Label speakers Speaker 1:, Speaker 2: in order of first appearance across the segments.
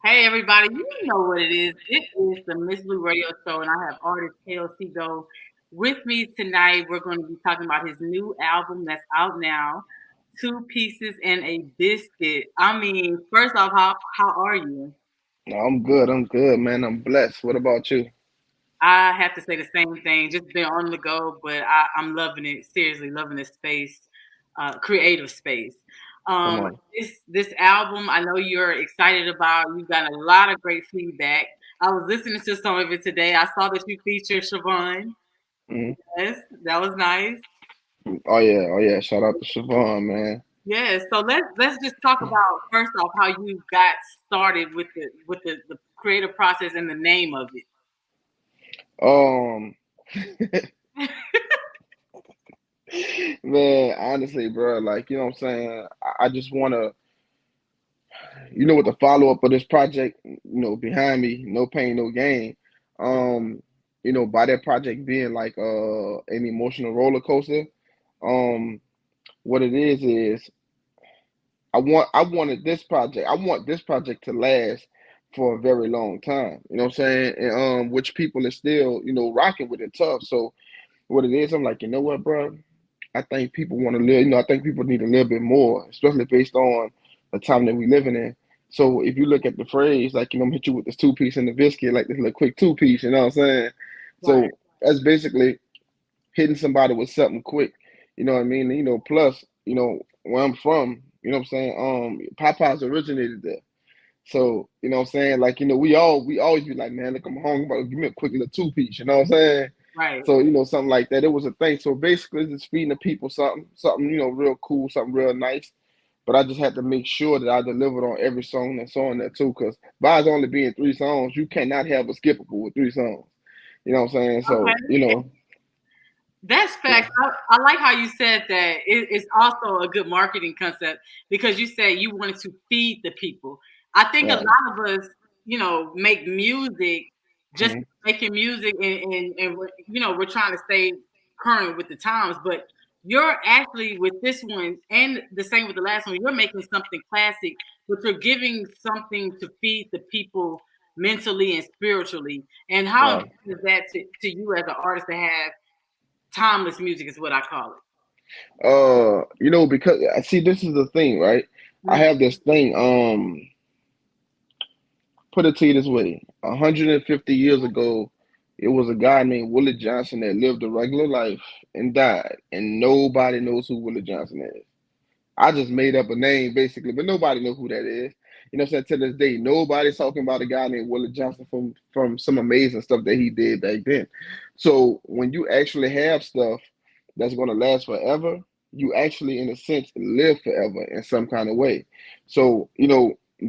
Speaker 1: Hey everybody, you know what it is. It is the Miss Blue Radio Show, and I have artist KLC Go with me tonight. We're going to be talking about his new album that's out now, Two Pieces and a Biscuit. I mean, first off, how are you?
Speaker 2: I'm good. I'm good, man. I'm blessed. What about you?
Speaker 1: I have to say the same thing. Just been on the go, but I'm loving it. Seriously, loving this space, creative space.
Speaker 2: Come on.
Speaker 1: This album, I know you're excited about. You've got a lot of great feedback. I was listening to some of it today. I saw that you featured Siobhan.
Speaker 2: Hmm.
Speaker 1: Yes, that was nice.
Speaker 2: Oh yeah. Oh yeah. Shout out to Siobhan, man.
Speaker 1: Yes. So let's just talk about first off how you got started with the creative process and the name of
Speaker 2: Um,
Speaker 1: it.
Speaker 2: man. Honestly, bro. Like you know what I'm saying. I just wanna, with the follow up of this project, behind me, no pain, no gain. Um, by that project being like an emotional roller coaster. Um, what it is I want this project to last for a very long time. You know what I'm saying? And which people are still, rocking with it tough. So what it is, I'm like, you know what, bro? I think people want to live, I think people need a little bit more, especially based on the time that we living in. So if you look at the phrase, like, I'm hit you with this two piece and the biscuit, like this little quick two piece, you know what I'm saying?
Speaker 1: Right.
Speaker 2: So that's basically hitting somebody with something quick. You know what I mean? Plus, where I'm from, you know what I'm saying? Popeyes originated there. So, you know what I'm saying? Like, we always be like, man, look, I'm hungry, but give me a quick little two piece, you know what I'm saying?
Speaker 1: Right.
Speaker 2: So, something like that. It was a thing. So basically just feeding the people something, real cool, something real nice. But I just had to make sure that I delivered on every song that's on there too, because by it only being three songs, you cannot have a skippable with three songs. You know what I'm saying? So,
Speaker 1: Okay. That's facts. I like how you said that. It's also a good marketing concept because you said you wanted to feed the people. I think a
Speaker 2: right.
Speaker 1: lot of us, make music just
Speaker 2: Mhm.
Speaker 1: making music and we're trying to stay current with the times. But you're actually with this one and the same with the last one, you're making something classic, but you're giving something to feed the people mentally and spiritually. And how
Speaker 2: Right.
Speaker 1: important is that to you as an artist to have timeless music is what I call it.
Speaker 2: Because I see this is the thing, right? I
Speaker 1: Mm.
Speaker 2: have this thing. Put it to you this way: 150 years ago, it was a guy named Willie Johnson that lived a regular life and died, and nobody knows who Willie Johnson is. I just made up a name basically, but nobody knows who that is. You know, what I'm saying, to this day, nobody's talking about a guy named Willie Johnson from some amazing stuff that he did back then. So when you actually have stuff that's going to last forever, you actually, in a sense, live forever in some kind of way. So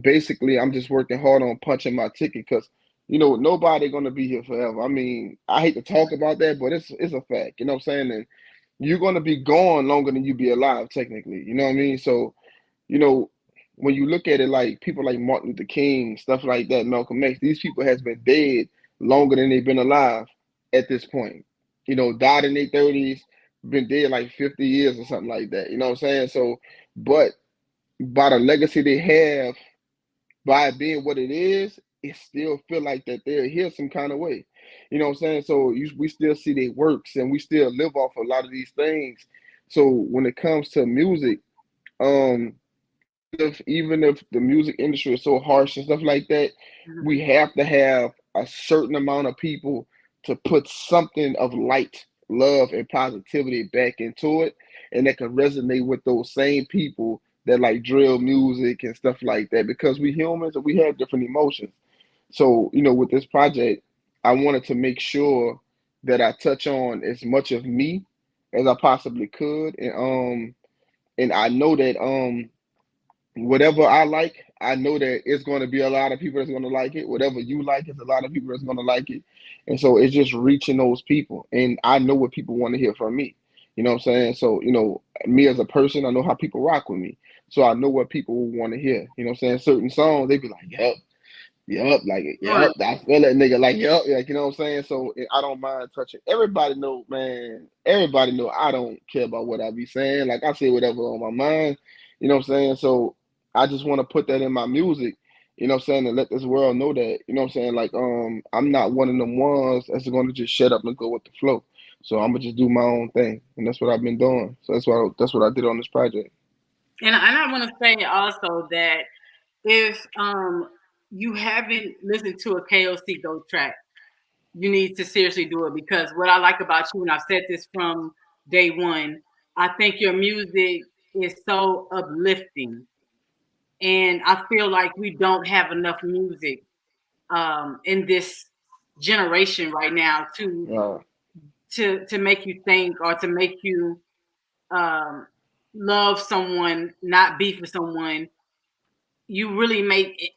Speaker 2: basically, I'm just working hard on punching my ticket because nobody going to be here forever. I mean, I hate to talk about that, but it's a fact. You know what I'm saying? And you're going to be gone longer than you be alive, technically. You know what I mean? So you know, when you look at it, like people like Martin Luther King, stuff like that, Malcolm X, these people has been dead longer than they've been alive at this point. Died in their 30s, been dead like 50 years or something like that. You know what I'm saying? So, but by the legacy they have, by it being what it is, it still feel like that they're here some kind of way. You know what I'm saying? So we still see their works and we still live off a lot of these things. So when it comes to music, even if the music industry is so harsh and stuff like that,
Speaker 1: Mhm.
Speaker 2: we have to have a certain amount of people to put something of light, love, and positivity back into it, and that can resonate with those same people that like drill music and stuff like that. Because we humans and we have different emotions. So with this project, I wanted to make sure that I touch on as much of me as I possibly could, and I know that whatever I like, I know that it's going to be a lot of people that's going to like it. Whatever you like, it's a lot of people that's going to like it. And so it's just reaching those people. And I know what people want to hear from me. You know what I'm saying? So, me as a person, I know how people rock with me. So I know what people want to hear. You know what I'm saying? Certain songs, they be like, yep, yep, like,
Speaker 1: Right.
Speaker 2: yep, I feel that nigga, like, yep, like, you know what I'm saying? So I don't mind touching. Everybody know, man, everybody know I don't care about what I be saying. Like, I say whatever on my mind. You know what I'm saying? So I just want to put that in my music You know what I'm saying? And let this world know that, you know what I'm saying? Like, I'm not one of them ones that's gonna just shut up and go with the flow. So I'm gonna just do my own thing. And that's what I've been doing. So that's what I did on this project.
Speaker 1: And I want to say also that if you haven't listened to a KOC Go track, you need to seriously do it, because what I like about you, and I've said this from day one, I think your music is so uplifting, and I feel like we don't have enough music in this generation right now
Speaker 2: Uh,
Speaker 1: to make you think, or to make you um, love someone, not beef with someone. You really make,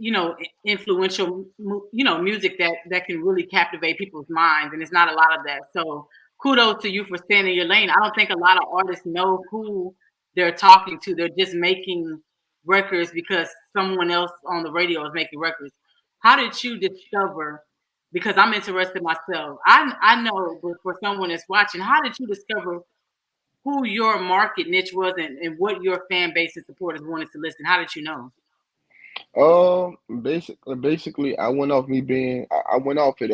Speaker 1: influential, music that can really captivate people's minds, and it's not a lot of that. So kudos to you for staying in your lane. I don't think a lot of artists know who they're talking to. They're just making records because someone else on the radio is making records. How did you discover, because I'm interested myself, I know, but for someone that's watching, how did you discover who your market niche was, and what your fan base and supporters wanted to listen? How did you know?
Speaker 2: basically, I went off me being, I went off it,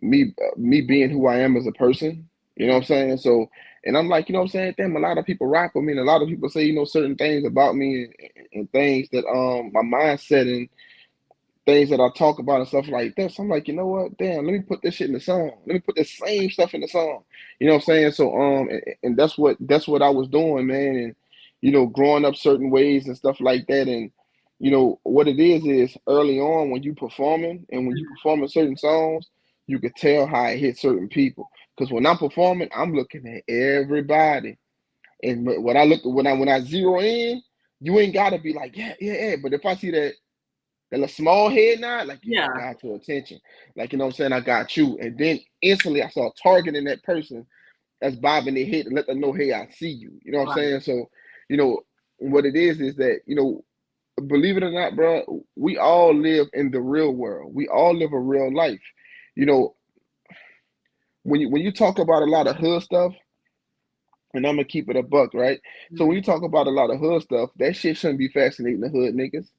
Speaker 2: me being who I am as a person. You know what I'm saying? So, and I'm like, you know what I'm saying? Damn, a lot of people rock with me, and a lot of people say, certain things about me, and things that my mindset and things that I talk about and stuff like this. I'm like, you know what? Damn, let me put this shit in the song. Let me put the same stuff in the song. You know what I'm saying? So and that's what I was doing, man. And growing up certain ways and stuff like that. And what it is early on when you performing and when you performing certain songs, you could tell how it hit certain people. Because when I'm performing, I'm looking at everybody. And when I look when I zero in, you ain't gotta be like, yeah, yeah, yeah. But if I see that little small head nod, like, yeah, I
Speaker 1: Yeah,
Speaker 2: got your attention. Like, you know what I'm saying? I got you. And then instantly I start targeting that person that's bobbing their head and let them know, hey, I see you. You know what I'm
Speaker 1: right.
Speaker 2: saying? So, you know, what it is that, believe it or not, bro, we all live in the real world. We all live a real life. You know, when you talk about a lot of hood stuff, and I'm gonna keep it a buck, right? So when
Speaker 1: Mhm.
Speaker 2: you talk about a lot of hood stuff, that shit shouldn't be fascinating the hood niggas.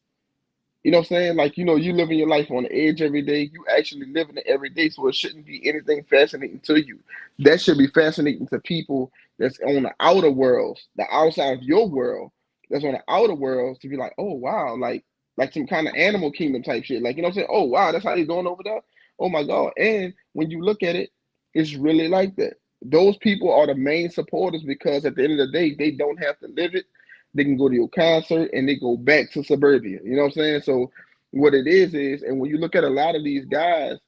Speaker 2: You know what I'm saying? Like, you living your life on the edge every day. You actually living it every day, so it shouldn't be anything fascinating to you. That should be fascinating to people that's on the outer worlds, the outside of your world, that's on the outer worlds, to be like, oh wow, like some kind of animal kingdom type shit. Like, you know what I'm saying? Oh wow, that's how they doing over there. Oh my God. And when you look at it, it's really like that. Those people are the main supporters because at the end of the day, they don't have to live it. They can go to your concert and they go back to suburbia. You know what I'm saying? So what it is, and when you look at a lot of these guys,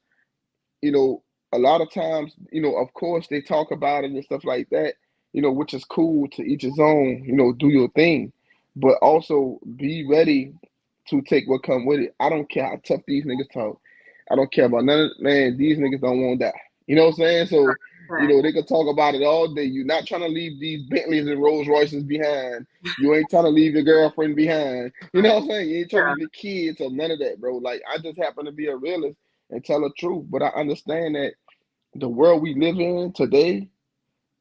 Speaker 2: you know, a lot of times, of course they talk about it and stuff like that, which is cool, to each his own, do your thing. But also be ready to take what come with it. I don't care how tough these niggas talk. I don't care about none of man, these niggas don't want that. You know what I'm saying? So,
Speaker 1: Right.
Speaker 2: they could talk about it all day. You're not trying to leave these Bentleys and Rolls Royces behind. You ain't trying to leave your girlfriend behind. You know what I'm saying? You ain't trying to
Speaker 1: Yeah.
Speaker 2: leave your kids or none of that, bro. Like, I just happen to be a realist and tell the truth. But I understand that the world we live in today,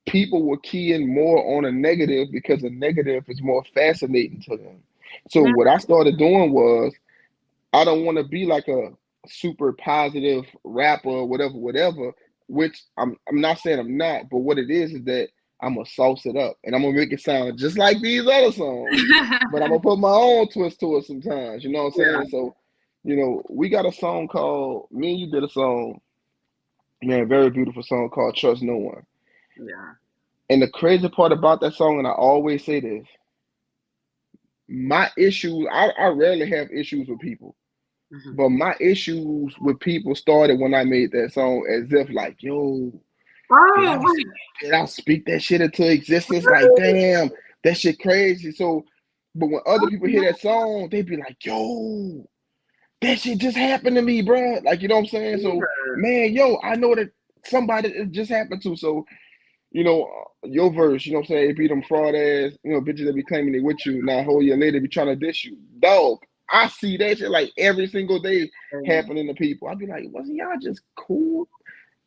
Speaker 2: people will key in more on a negative because the negative is more fascinating to them. So
Speaker 1: Now,
Speaker 2: what I started doing was, I don't want to be like a super positive rapper or whatever, whatever, which I'm not saying I'm not, but what it is that I'm gonna sauce it up and I'm gonna make it sound just like these other songs, but I'm gonna put my own twist to it sometimes, you know what I'm
Speaker 1: yeah,
Speaker 2: saying? So, we got a song called, me and you did a song, man, a very beautiful song called Trust No One.
Speaker 1: yeah.
Speaker 2: And the crazy part about that song, and I always say this, my issues, I rarely have issues with people.
Speaker 1: Mhm.
Speaker 2: But my issues with people started when I made that song, as if like, yo, did
Speaker 1: Oh,
Speaker 2: I
Speaker 1: wait.
Speaker 2: did I speak that shit into existence? Like, damn, that shit crazy. So, but when other people hear that song, they be like, yo, that shit just happened to me, bruh. Like, you know what I'm saying? So, man, yo, I know that somebody it just happened to. So, your verse, you know what I'm saying? It be them fraud ass, bitches that be claiming they with you. Now, hold your lady be trying to dish you. Dog, I see that shit like every single day happening to people. I be like, wasn't y'all just cool?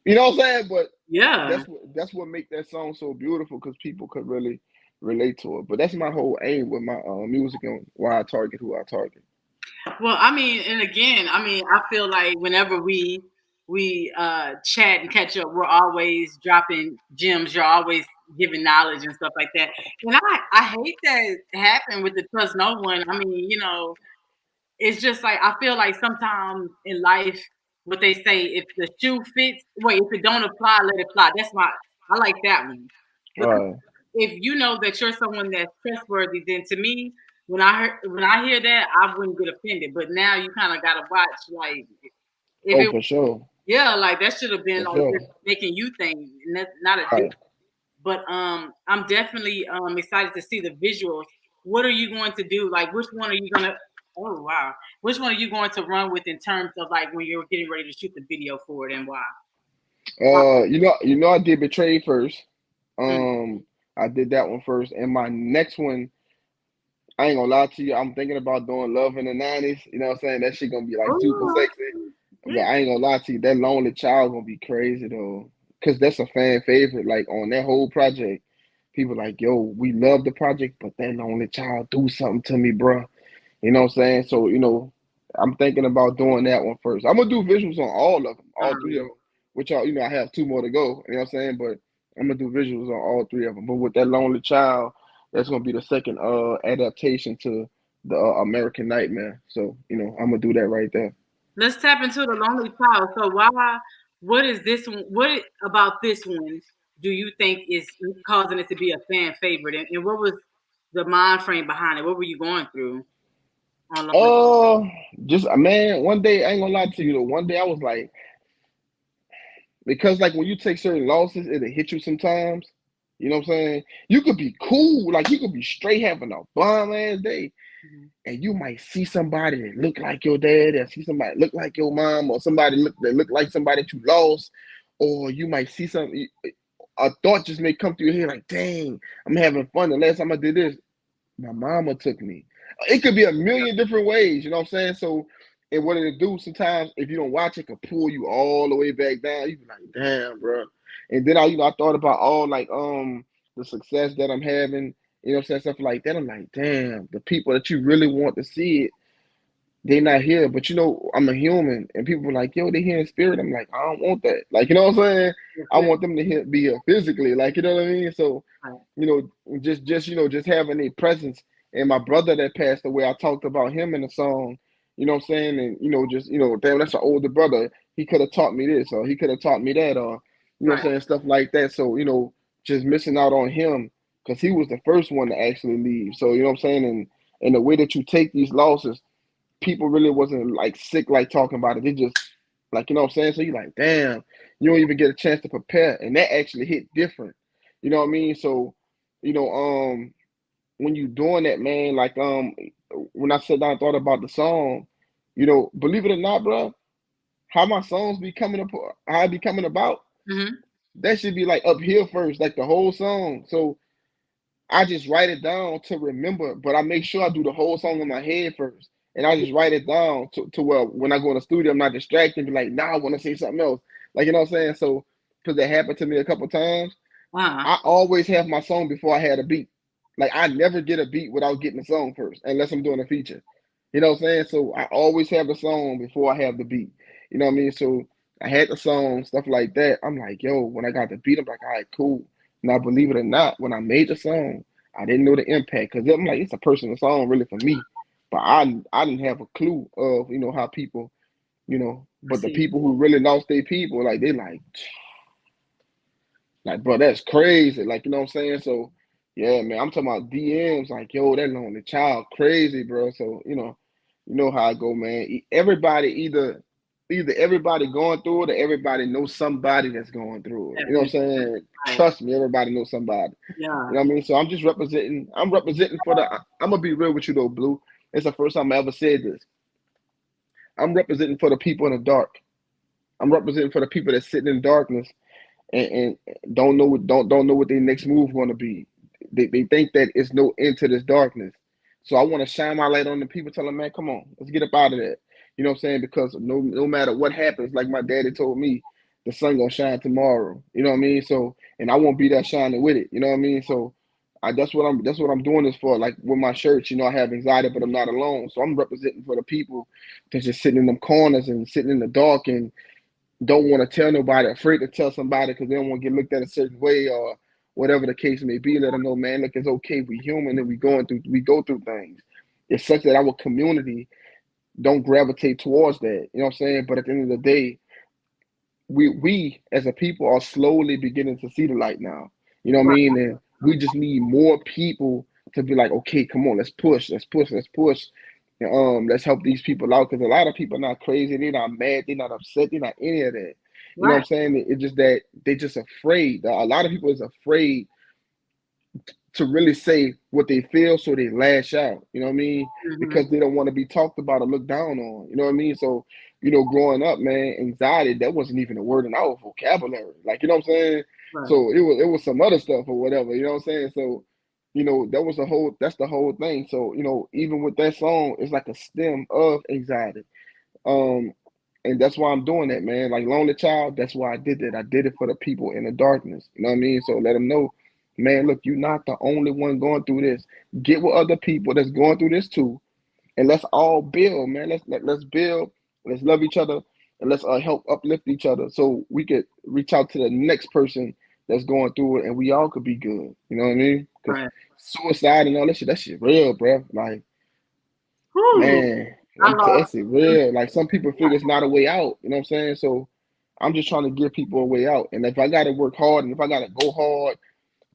Speaker 2: You know what I'm saying? But
Speaker 1: Yeah.
Speaker 2: that's what make that song so beautiful, because people could really relate to it. But that's my whole aim with my music and why I target who I target.
Speaker 1: Well, I mean, and again, I mean, I feel like whenever we chat and catch up, we're always dropping gems. You're always giving knowledge and stuff like that. And I hate that it happened with the trust no one. I mean, it's just like I feel like sometimes in life, what they say, if the shoe fits, wait, if it don't apply, let it fly. That's my I like that one because
Speaker 2: Right.
Speaker 1: if you know that you're someone that's trustworthy, then to me, when I hear that, I wouldn't get offended. But now you kind of gotta watch, like if
Speaker 2: Oh,
Speaker 1: it,
Speaker 2: for sure.
Speaker 1: yeah, like that should have been
Speaker 2: For
Speaker 1: on
Speaker 2: sure.
Speaker 1: just making you think, and that's not a
Speaker 2: Right.
Speaker 1: but I'm definitely excited to see the visuals. What are you going to do? Like, which one are you gonna? Oh wow, which one are you going to run with in terms of like when you're getting ready to shoot the video for it and why?
Speaker 2: I did Betray first.
Speaker 1: Mm.
Speaker 2: I did that one first, and my next one, I ain't gonna lie to you, I'm thinking about doing Love in the '90s. You know what I'm saying? That shit gonna be like super
Speaker 1: Oh,
Speaker 2: sexy. But I ain't gonna lie to you, that Lonely Child gonna be crazy though, cause that's a fan favorite. Like on that whole project, people like, yo, we love the project, but that Lonely Child do something to me, bro. You know what I'm saying? So, I'm thinking about doing that one first. I'm gonna do visuals on all of them, all three of them, which are, I have two more to go. You know what I'm saying? But I'm gonna do visuals on all three of them. But with that Lonely Child, that's gonna be the second adaptation to the American Nightmare. So, I'm gonna do that right there.
Speaker 1: let's tap into the lonely child. So why? What is this one? About this one do you think is causing it to be a fan favorite? And what was the mind frame behind it? What were you going through on lonely?
Speaker 2: Uh, just man, one day I ain't gonna lie to you though. One day I was like, because like when you take certain losses, it'll hit you sometimes. You know what I'm saying? You could be cool, like you could be straight having a bomb ass day,
Speaker 1: Mhm.
Speaker 2: and you might see somebody that look like your dad, or see somebody look like your mom, or somebody look like somebody that you lost, or you might see something. A thought just may come through your head like, "Dang, I'm having fun." The last time I did this, my mama took me. It could be a million different ways, you know what I'm saying? So, and what it'll do sometimes, if you don't watch it, it can pull you all the way back down. You be like, damn, bro. And then I thought about all like the success that I'm having, you know what I'm saying, stuff like that. I'm like, damn, the people that you really want to see it, they not here. But I'm a human, and people are like, yo, they here in spirit. I'm like, I don't want that. Like, you know what I'm saying?
Speaker 1: That's
Speaker 2: I
Speaker 1: it.
Speaker 2: want them to be here physically. Like, you know what I mean? So
Speaker 1: Right.
Speaker 2: just having a presence. And my brother that passed away, I talked about him in the song, you know what I'm saying? And just, damn, that's an older brother. He could have taught me this, or he could have taught me that, or what I'm
Speaker 1: Right.
Speaker 2: saying, stuff like that. So, just missing out on him because he was the first one to actually leave. So, you know what I'm saying? And the way that you take these losses, people really wasn't like sick like talking about it. They just like, you know what I'm saying? So you're like, damn, you don't even get a chance to prepare. And that actually hit different. You know what I mean? So, you know, um, when you doing that, man, like when I sat down and thought about the song, believe it or not, bro, how my songs be coming up, how I be coming about,
Speaker 1: Hmm.
Speaker 2: that should be like up here first, like the whole song. So I just write it down to remember, but I make sure I do the whole song in my head first. And I just write it down to where when I go in the studio, I'm not distracted and be like, nah, I want to say something else. Like, you know what I'm saying? So, because that happened to me a couple times,
Speaker 1: Wow.
Speaker 2: I always have my song before I had a beat. Like, I never get a beat without getting the song first, unless I'm doing a feature. You know what I'm saying? So, I always have the song before I have the beat. You know what I mean? So, I had the song, stuff like that. I'm like, yo, when I got the beat, I'm like, all right, cool. Now, believe it or not, when I made the song, I didn't know the impact because I'm like, it's a personal song really for me. But I didn't have a clue of, how people,
Speaker 1: I
Speaker 2: but the
Speaker 1: see.
Speaker 2: people who really lost their people, like, they like, bro, that's crazy. Like, you know what I'm saying? So, yeah, man, I'm talking about DMs. Like, yo, that lonely child, crazy, bro. So, you know how I go, man. Everybody either everybody going through it or everybody knows somebody that's going through it.
Speaker 1: That
Speaker 2: You know what
Speaker 1: been
Speaker 2: I'm saying?
Speaker 1: right.
Speaker 2: Trust me, everybody knows somebody.
Speaker 1: Yeah.
Speaker 2: You know what I mean? So I'm just representing. I'm representing for the. I'm gonna be real with you though, Blue. It's the first time I ever said this. I'm representing for the people in the dark. I'm representing for the people that's sitting in darkness and don't know what their next move going to be. They think that it's no end to this darkness. So I want to shine my light on the people, tell them, man, come on, let's get up out of that. You know what I'm saying? Because no matter what happens, like my daddy told me, the sun gonna shine tomorrow. You know what I mean? So and I won't be there shining with it. You know what I mean? So That's what I'm doing this for. Like with my shirts, I have anxiety, but I'm not alone. So I'm representing for the people that's just sitting in them corners and sitting in the dark and don't want to tell nobody, afraid to tell somebody because they don't want to get looked at a certain way or whatever the case may be. Let them know, man, look, it's okay. We human and we go through things. It's such that our community don't gravitate towards that. You know what I'm saying? But at the end of the day, we as a people are slowly beginning to see the light now. You know what I
Speaker 1: Right,
Speaker 2: mean? And we just need more people to be like, okay, come on, let's push, let's push, let's push. And, let's help these people out because a lot of people are not crazy, they're not mad, they're not upset, they're not any of that. You know what
Speaker 1: right.
Speaker 2: I'm saying? It's just that they just afraid. A lot of people is afraid to really say what they feel, so they lash out. You know what I mean?
Speaker 1: Hmm.
Speaker 2: Because they don't want to be talked about or looked down on. You know what I mean? So, growing up, man, anxiety that wasn't even a word in our vocabulary. Like, you know what I'm saying?
Speaker 1: Right,
Speaker 2: So it was some other stuff or whatever. You know what I'm saying? So, that's the whole thing. So, even with that song, it's like a stem of anxiety. Um, and that's why I'm doing that, man. Like Lonely Child, that's why I did that. I did it for the people in the darkness. You know what I mean? So let them know, man, look, you're not the only one going through this. Get with other people that's going through this too. And let's all build, man. Let's build, let's love each other, and let's help uplift each other so we could reach out to the next person that's going through it and we all could be good. You know what I mean? Because
Speaker 1: right.
Speaker 2: suicide and all that shit real, bro. Like,
Speaker 1: Whew.
Speaker 2: man,
Speaker 1: I lost
Speaker 2: that's it
Speaker 1: two.
Speaker 2: real. Like some people figure it's not a way out. You know what I'm saying? So I'm just trying to give people a way out. And if I gotta work hard and if I gotta go hard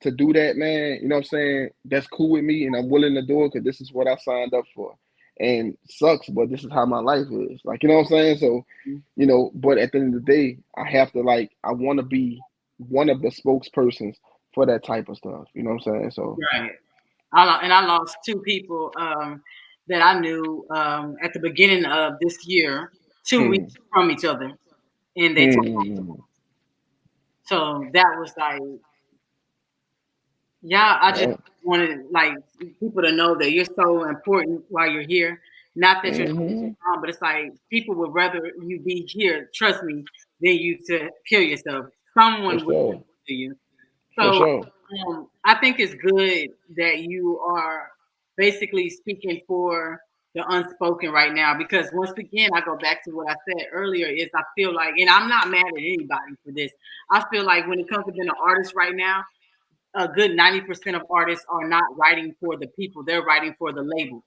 Speaker 2: to do that, man, you know what I'm saying? That's cool with me and I'm willing to do it because this is what I signed up for. And sucks, but this is how my life is. Like, you know what I'm saying? So, but at the end of the day, I have to I wanna be one of the spokespersons for that type of stuff. You know what I'm saying? So
Speaker 1: Right. And I lost two people that I knew at the beginning of this year, 2 weeks
Speaker 2: hmm,
Speaker 1: from each other, and they took.
Speaker 2: hmm,
Speaker 1: So that was like, yeah, I just
Speaker 2: yeah,
Speaker 1: wanted like people to know that you're so important while you're here. Not that you're
Speaker 2: hmm,
Speaker 1: wrong, but it's like people would rather you be here, trust me, than you to kill yourself.
Speaker 2: for
Speaker 1: Someone would
Speaker 2: sure.
Speaker 1: to you.
Speaker 2: For
Speaker 1: So
Speaker 2: sure.
Speaker 1: I think it's good that you are basically speaking for the unspoken right now because once again, I go back to what I said earlier is I feel like, and I'm not mad at anybody for this. I feel like when it comes to being an artist right now, a good 90% of artists are not writing for the people; they're writing for the labels.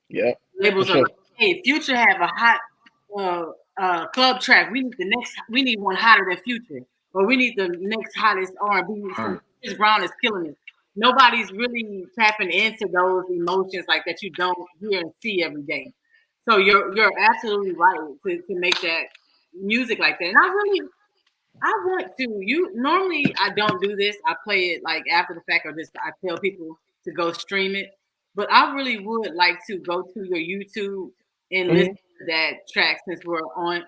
Speaker 2: Yeah, for
Speaker 1: Labels are
Speaker 2: sure.
Speaker 1: like, hey, Future have a hot uh, club track. We need one hotter than Future, or we need the next hottest R&B. So
Speaker 2: Right.
Speaker 1: Chris Brown is killing it. Nobody's really tapping into those emotions like that you don't hear and see every day. So you're absolutely right to make that music like that. And I want to. You normally I don't do this. I play it like after the fact, or just I tell people to go stream it. But I really would like to go to your YouTube and listen
Speaker 2: Hmm.
Speaker 1: to that track since we're on.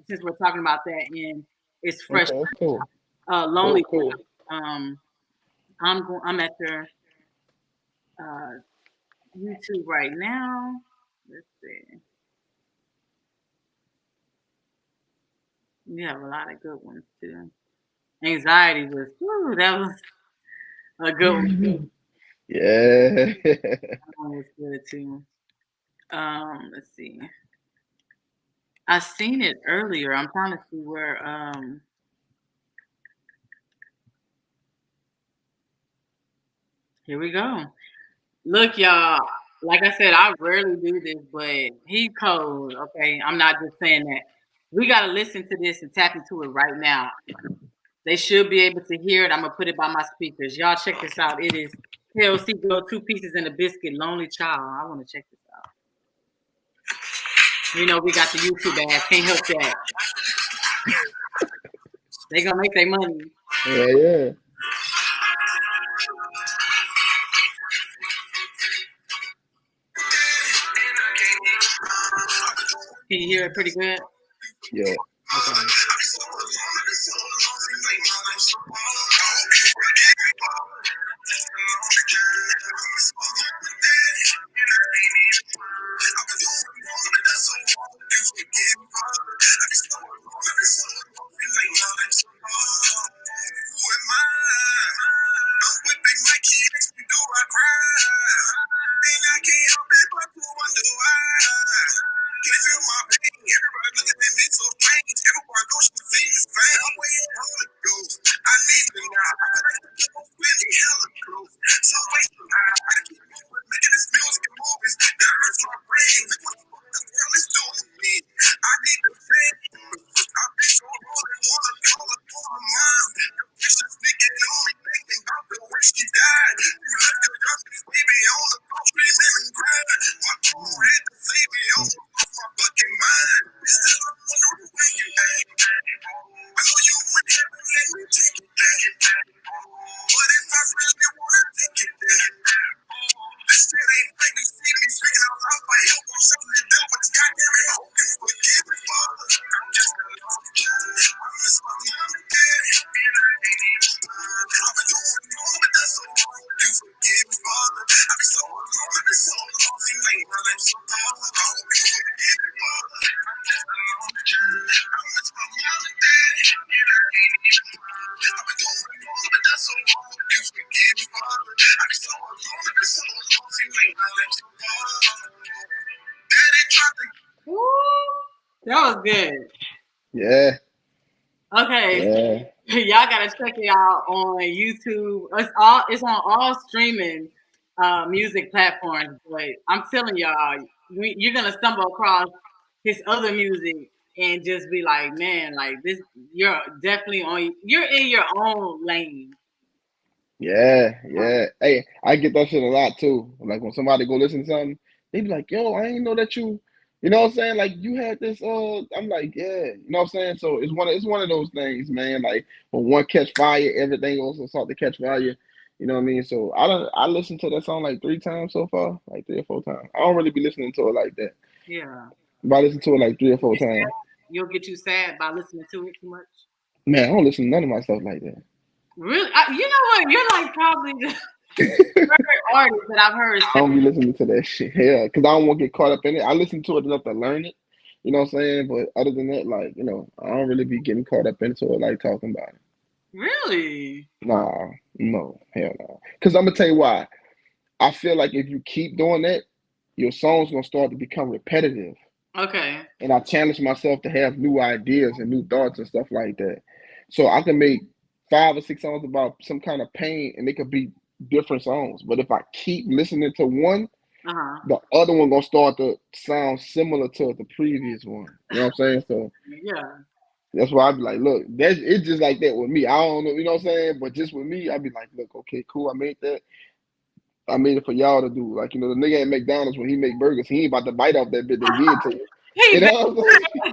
Speaker 1: Since we're talking about that, and it's fresh.
Speaker 2: Okay, that's cool.
Speaker 1: Lonely.
Speaker 2: Cool, cool.
Speaker 1: Um, I'm at your uh YouTube right now. Let's see. You have a lot of good ones too. Anxiety was. Whew, that was a good one.
Speaker 2: Yeah.
Speaker 1: That one was good too. Let's see. I seen it earlier. I'm trying to see where. Here we go. Look, y'all. Like I said, I rarely do this, but he cold. Okay, I'm not just saying that. We gotta listen to this and tap into it right now. They should be able to hear it. I'm gonna put it by my speakers. Y'all check this out. It is KLC Girl, Two Pieces and a Biscuit, Lonely Child. I want to check this out. We got the YouTube ads. Can't help that. They gonna make their money.
Speaker 2: Yeah, yeah.
Speaker 1: Can you hear it pretty good?
Speaker 2: Yeah.
Speaker 1: Okay. That was good.
Speaker 2: Yeah,
Speaker 1: Okay,
Speaker 2: yeah,
Speaker 1: y'all gotta check it out on YouTube. It's on all streaming music platforms. But I'm telling y'all, you're gonna stumble across his other music and just be like, man, like this. You're definitely on. You're in your own lane.
Speaker 2: yeah. Hey, I get that shit a lot too. Like when somebody go listen to something, they be like, "Yo, I ain't know that you know what I'm saying? Like you had this." I'm like, "Yeah," you know what I'm saying. So it's one of those things, man. Like when one catch fire, everything else will start to catch fire. You know what I mean? So I listened to that song like 3 times so far, like 3 or 4 times. I don't really be listening to it like that,
Speaker 1: Yeah.
Speaker 2: but I listen to it like three or four
Speaker 1: It's
Speaker 2: times.
Speaker 1: sad. You'll get you sad by listening to it too much.
Speaker 2: Man, I don't listen to none of my stuff like that.
Speaker 1: Really, you know what? You're like probably the third artist that I've heard
Speaker 2: I
Speaker 1: say,
Speaker 2: don't be listening to that shit. Yeah, because I don't want to get caught up in it. I listen to it enough to learn it. You know what I'm saying? But other than that, like, I don't really be getting caught up into it, like talking about it.
Speaker 1: really?
Speaker 2: Nah, no, hell no. Because I'm gonna tell you why. I feel like if you keep doing that, your song's gonna start to become repetitive.
Speaker 1: Okay.
Speaker 2: And I challenge myself to have new ideas and new thoughts and stuff like that. So I can make 5 or 6 songs about some kind of pain, and they could be different songs. But if I keep listening to one,
Speaker 1: Uh huh.
Speaker 2: the other one gonna start to sound similar to the previous one. You know what I'm saying? So
Speaker 1: Yeah.
Speaker 2: that's why I be like, look, that's it's just like that with me. I don't know, you know what I'm saying? But just with me, I be like, look, okay, cool, I made that. I made it for y'all to do. Like, the nigga at McDonald's when he make burgers, he ain't about to bite off that bit they give to you. You
Speaker 1: Hey,
Speaker 2: know what I'm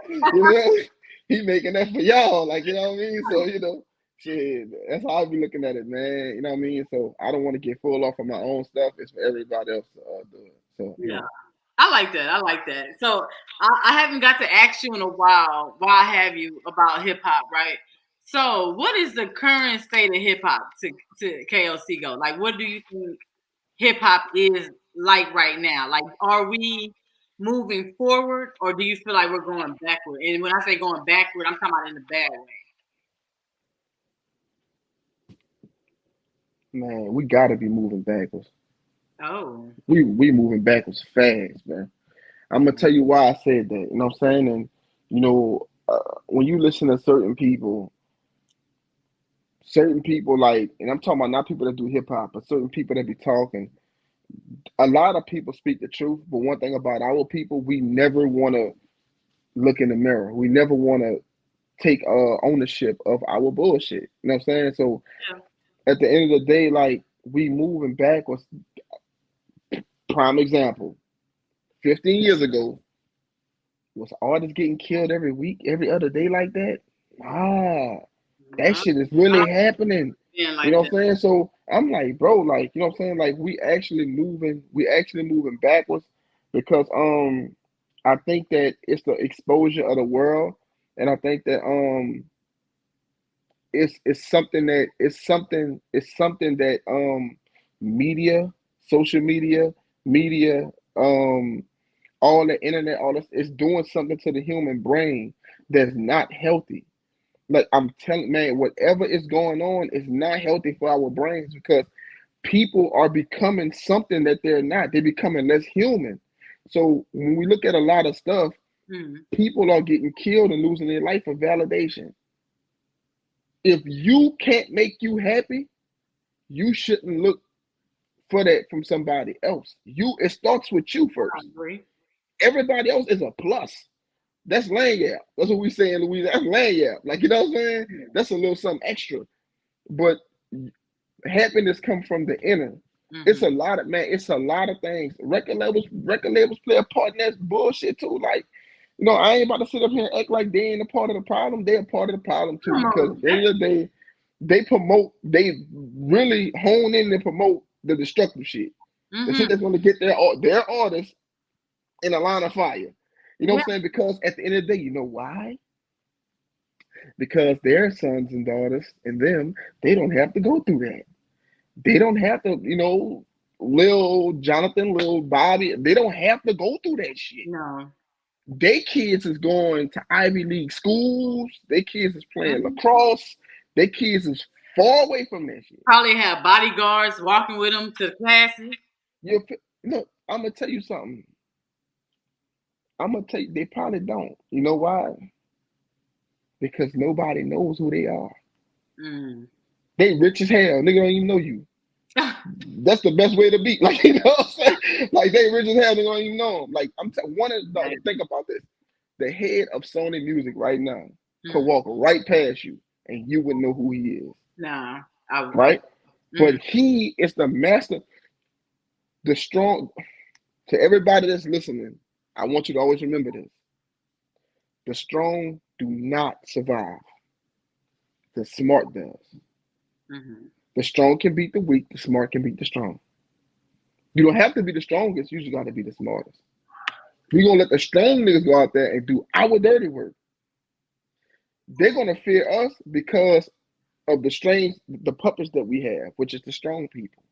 Speaker 2: saying? You know, he making that for y'all. Like, you know what I mean? So, shit, that's how I be looking at it, man. You know what I mean? So I don't want to get full off of my own stuff. It's for everybody else to do it. So,
Speaker 1: yeah. I like that. I like that. So I haven't got to ask you in a while. Why have you about hip hop, right? So what is the current state of hip hop to KLC go? Like, what do you think hip hop is like right now? Like, are we moving forward, or do you feel like we're going backward? And when I say going backward, I'm talking about in a bad way.
Speaker 2: man, we gotta be moving backwards.
Speaker 1: Oh,
Speaker 2: We moving backwards fast, man. I'm gonna tell you why I said that. You know what I'm saying? And when you listen to certain people like, and I'm talking about not people that do hip hop, but certain people that be talking. A lot of people speak the truth, but one thing about our people, we never want to look in the mirror. We never want to take ownership of our bullshit. You know what I'm saying? So
Speaker 1: yeah.
Speaker 2: at the end of the day, like we moving backwards. Prime example: 15 years ago, was artists getting killed every week, every other day like that? Nah, that
Speaker 1: No,
Speaker 2: shit is
Speaker 1: I
Speaker 2: really
Speaker 1: don't
Speaker 2: happening.
Speaker 1: understand
Speaker 2: You
Speaker 1: like
Speaker 2: know what
Speaker 1: that.
Speaker 2: I'm saying? So I'm like, bro, like, you know what I'm saying? Like we actually moving backwards because I think that it's the exposure of the world, and I think that it's something that media, social media, um all the internet, all this is doing something to the human brain that's not healthy. Like I'm telling, man, whatever is going on is not healthy for our brains because people are becoming something that they're not. They're becoming less human. So when we look at a lot of stuff,
Speaker 1: Mm.
Speaker 2: people are getting killed and losing their life for validation. If you can't make you happy, you shouldn't look for that from somebody else. It starts with you
Speaker 1: I
Speaker 2: first.
Speaker 1: agree.
Speaker 2: Everybody else is a plus. That's lanyard. That's what we say in Louisiana. That's lanyard. Like, you know what I'm saying? That's a little something extra. But happiness comes from the inner. It's
Speaker 1: Mm-hmm.
Speaker 2: a lot of man. It's a lot of things. Record labels play a part in that bullshit too. Like, I ain't about to sit up here and act like they ain't a part of the problem. They're a part of the problem too.
Speaker 1: Come
Speaker 2: Because
Speaker 1: on,
Speaker 2: at the end of the day, they really hone in and promote the destructive shit. The
Speaker 1: mm-hmm.
Speaker 2: shit that's gonna get their artists in a line of fire. You know
Speaker 1: Yeah,
Speaker 2: what I'm saying? Because at the end of the day, you know why? Because their sons and daughters and them, they don't have to go through that. They don't have to, Lil Jonathan, Lil Bobby, they don't have to go through that shit.
Speaker 1: no.
Speaker 2: They kids is going to Ivy League schools. They kids is playing
Speaker 1: Mhm.
Speaker 2: lacrosse. They kids is far away from that shit.
Speaker 1: Probably have bodyguards walking with them to classes.
Speaker 2: You Look, I'm gonna tell you something. I'm gonna tell you, they probably don't. You know why? Because nobody knows who they are.
Speaker 1: Mm.
Speaker 2: They rich as hell. Nigga don't even know you. That's the best way to be. Like, you know what I'm saying? Like, they rich as hell. They don't even know them. Like, one of the,
Speaker 1: Right.
Speaker 2: think about this. The head of Sony Music right now could
Speaker 1: Mm.
Speaker 2: walk right past you and you wouldn't know who he is.
Speaker 1: Nah, I
Speaker 2: Right? But
Speaker 1: mm.
Speaker 2: he is the master, the strong. To everybody that's listening, I want you to always remember this. The strong do not survive. The smart does.
Speaker 1: Mm-hmm.
Speaker 2: The strong can beat the weak. The smart can beat the strong. You don't have to be the strongest. You just got to be the smartest. We're going to let the strong niggas go out there and do our dirty work. They're going to fear us because of the puppets that we have, which is the strong people.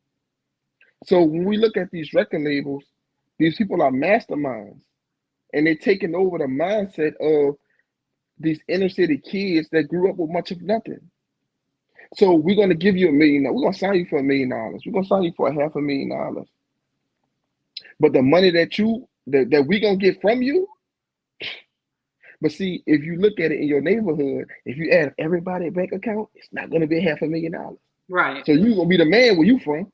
Speaker 2: So when we look at these record labels, these people are masterminds and they're taking over the mindset of these inner city kids that grew up with much of nothing. So we're going to give you $1 million. We're going to sign you for $1 million. We're going to sign you for $500,000. But the money that we going to get from you. But see, if you look at it in your neighborhood, if you add everybody's bank account, it's not going to be $500,000.
Speaker 1: Right.
Speaker 2: So you're going to be the man where you from,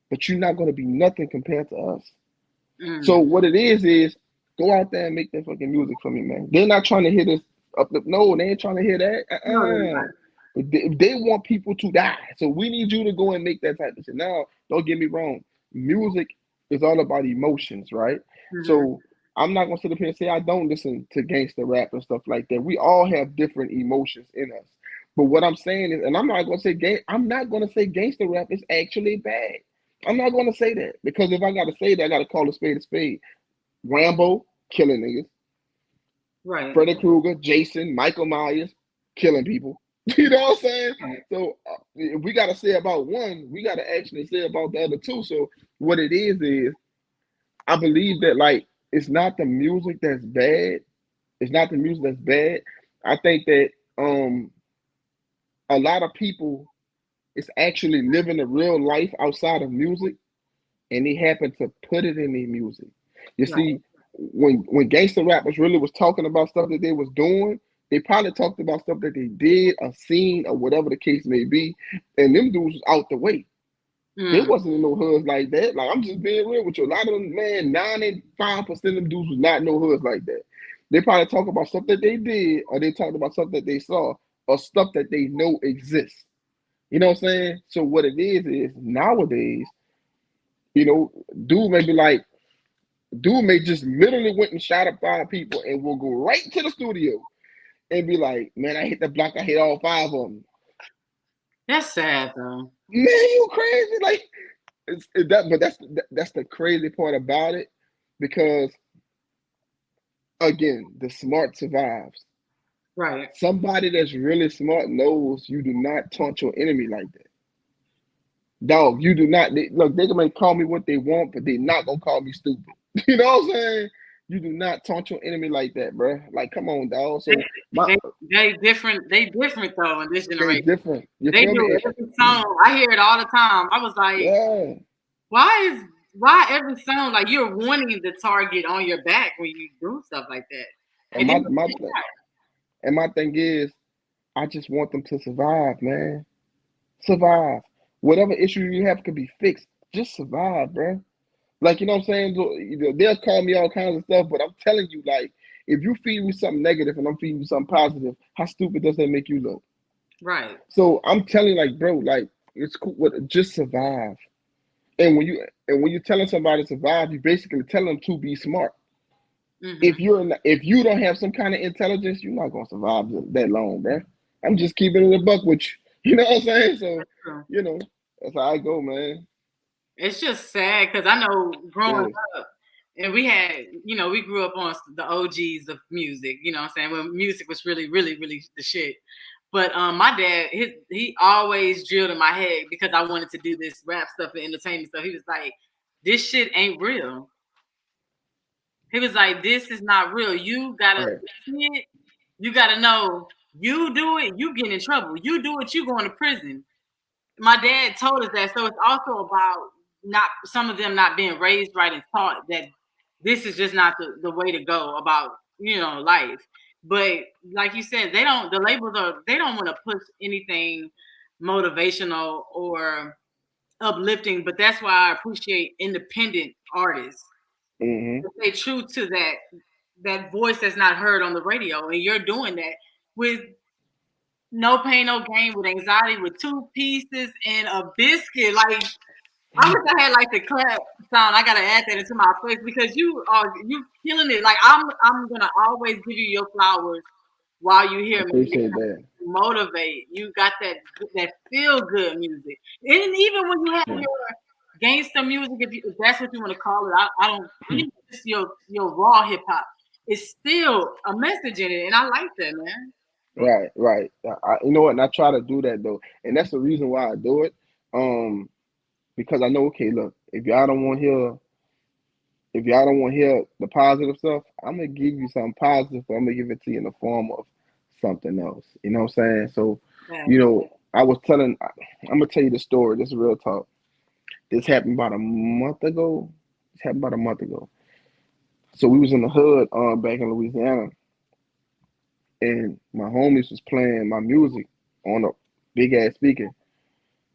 Speaker 2: but you're not going to be nothing compared to us. So
Speaker 1: Mm.
Speaker 2: what it is go out there and make that fucking music for me, man. They're not trying to hear this up the no, they ain't trying to hear that.
Speaker 1: No, they're not.
Speaker 2: But they want people to die. So we need you to go and make that type of shit. Now, don't get me wrong. Music is all about emotions, right?
Speaker 1: Mm-hmm.
Speaker 2: So I'm not gonna sit up here and say I don't listen to gangster rap and stuff like that. We all have different emotions in us. But what I'm saying is, and I'm not gonna say gangster rap is actually bad. I'm not gonna say that because if I gotta say that, I gotta call a spade a spade. Rambo killing niggas,
Speaker 1: Right.
Speaker 2: Freddy Krueger, Jason, Michael Myers killing people. You know what I'm saying?
Speaker 1: Right.
Speaker 2: So if we got to say about one, we got to actually say about the other two. So what it is I believe that like it's not the music that's bad. It's not the music that's bad. I think that a lot of people is actually living a real life outside of music and they happen to put it in their music. You
Speaker 1: Right.
Speaker 2: see, when gangster rappers really was talking about stuff that they was doing, they probably talked about stuff that they did or seen or whatever the case may be, and them dudes was out the way. They
Speaker 1: Mm.
Speaker 2: wasn't in no hoods like that. Like I'm just being real with you. A lot of them, man, 95% of them dudes was not in no hoods like that. They probably talk about stuff that they did, or they talked about stuff that they saw, or stuff that they know exists. You know what I'm saying? So what it is nowadays, dude may be like, dude may just literally went and shot up 5 people and will go right to the studio and be like, man, I hit the block, I hit all 5 of them.
Speaker 1: That's sad though.
Speaker 2: Man, you crazy? Like but that's the crazy part about it because again, the smart survives.
Speaker 1: Right.
Speaker 2: Somebody that's really smart knows you do not taunt your enemy like that. Dog, you do not. Look, they can call me what they want, but they're not gonna call me stupid. You know what I'm saying? You do not taunt your enemy like that, bro. Like, come on, dog.
Speaker 1: They,
Speaker 2: So my
Speaker 1: they different. They different though in this
Speaker 2: they
Speaker 1: generation.
Speaker 2: different. You
Speaker 1: They
Speaker 2: feel
Speaker 1: do
Speaker 2: me?
Speaker 1: every song. I hear it all the time. I was like,
Speaker 2: Yeah.
Speaker 1: why every song like you're wanting the target on your back when you do stuff like that?
Speaker 2: And
Speaker 1: And then
Speaker 2: my thing is, I just want them to survive, man. Survive. Whatever issue you have can be fixed. Just survive, bro. Like, you know what I'm saying? They'll call me all kinds of stuff, but I'm telling you, like, if you feed me something negative and I'm feeding you something positive, how stupid does that make you look?
Speaker 1: right.
Speaker 2: So I'm telling you, like, bro, like, it's cool. Just survive. And when you're telling somebody to survive, you basically tell them to be smart.
Speaker 1: Mm-hmm.
Speaker 2: If you don't have some kind of intelligence, you're not gonna survive that long, bro. I'm just keeping it a buck with you. You know what I'm saying? So,
Speaker 1: True.
Speaker 2: you know, that's how I go, man.
Speaker 1: It's just sad because I know growing
Speaker 2: It is.
Speaker 1: up, and we had, we grew up on the OGs of music. You know what I'm saying? When music was really, really, really the shit. But my dad, he always drilled in my head because I wanted to do this rap stuff and entertainment stuff. He was like, "This shit ain't real." He was like, "This is not real. You gotta
Speaker 2: Right.
Speaker 1: see it. You gotta know. You do it, you get in trouble. You do it, you going to prison." My dad told us that. So it's also about not some of them not being raised right and taught that this is just not the way to go about, life. But like you said, the labels they don't want to push anything motivational or uplifting, but that's why I appreciate independent artists.
Speaker 2: Mm-hmm.
Speaker 1: Stay true to that voice that's not heard on the radio, and you're doing that with no pain, no gain, with anxiety, with two pieces and a biscuit. Like I wish I had like the clap sound. I gotta add that into my face because you killing it. Like I'm gonna always give you your flowers while you hear me.
Speaker 2: Appreciate that.
Speaker 1: Motivate. You got that feel good music, and even when you have
Speaker 2: Yeah.
Speaker 1: your gangster music, if that's what you want to call it, I don't. Just your raw hip hop. It's still a message in it, and I like that, man.
Speaker 2: Right, right. You know what? And I try to do that though, and that's the reason why I do it. Um, because I know, okay, look, if y'all don't want to hear the positive stuff, I'm gonna give you something positive, but I'm gonna give it to you in the form of something else. You know what I'm saying? So,
Speaker 1: Yeah.
Speaker 2: I was I'm gonna tell you the story. This is real talk. This happened about a month ago. This happened about a month ago. So we was in the hood, back in Louisiana, and my homies was playing my music on a big ass speaker.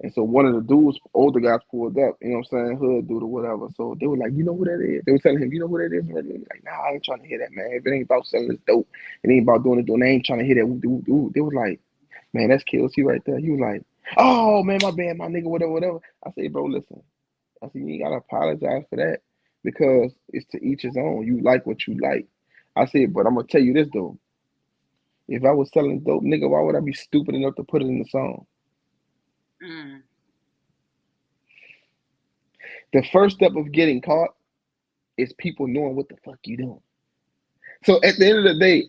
Speaker 2: And so one of the dudes, older guys, pulled up, you know what I'm saying, hood dude or whatever. So they were like, you know who that is? They were telling him, you know who that is? And he was like, nah, I ain't trying to hear that, man. If it ain't about selling this dope, it ain't about doing it, I ain't trying to hear that. They was like, man, that's KLC right there. He was like, oh, man, my bad, my nigga, whatever, whatever. I said, bro, listen. I said, you ain't got to apologize for that because it's to each his own. You like what you like. I said, but I'm going to tell you this, though. If I was selling dope, nigga, why would I be stupid enough to put it in the song?
Speaker 1: Mm.
Speaker 2: The first step of getting caught is people knowing what the fuck you doing. So at the end of the day,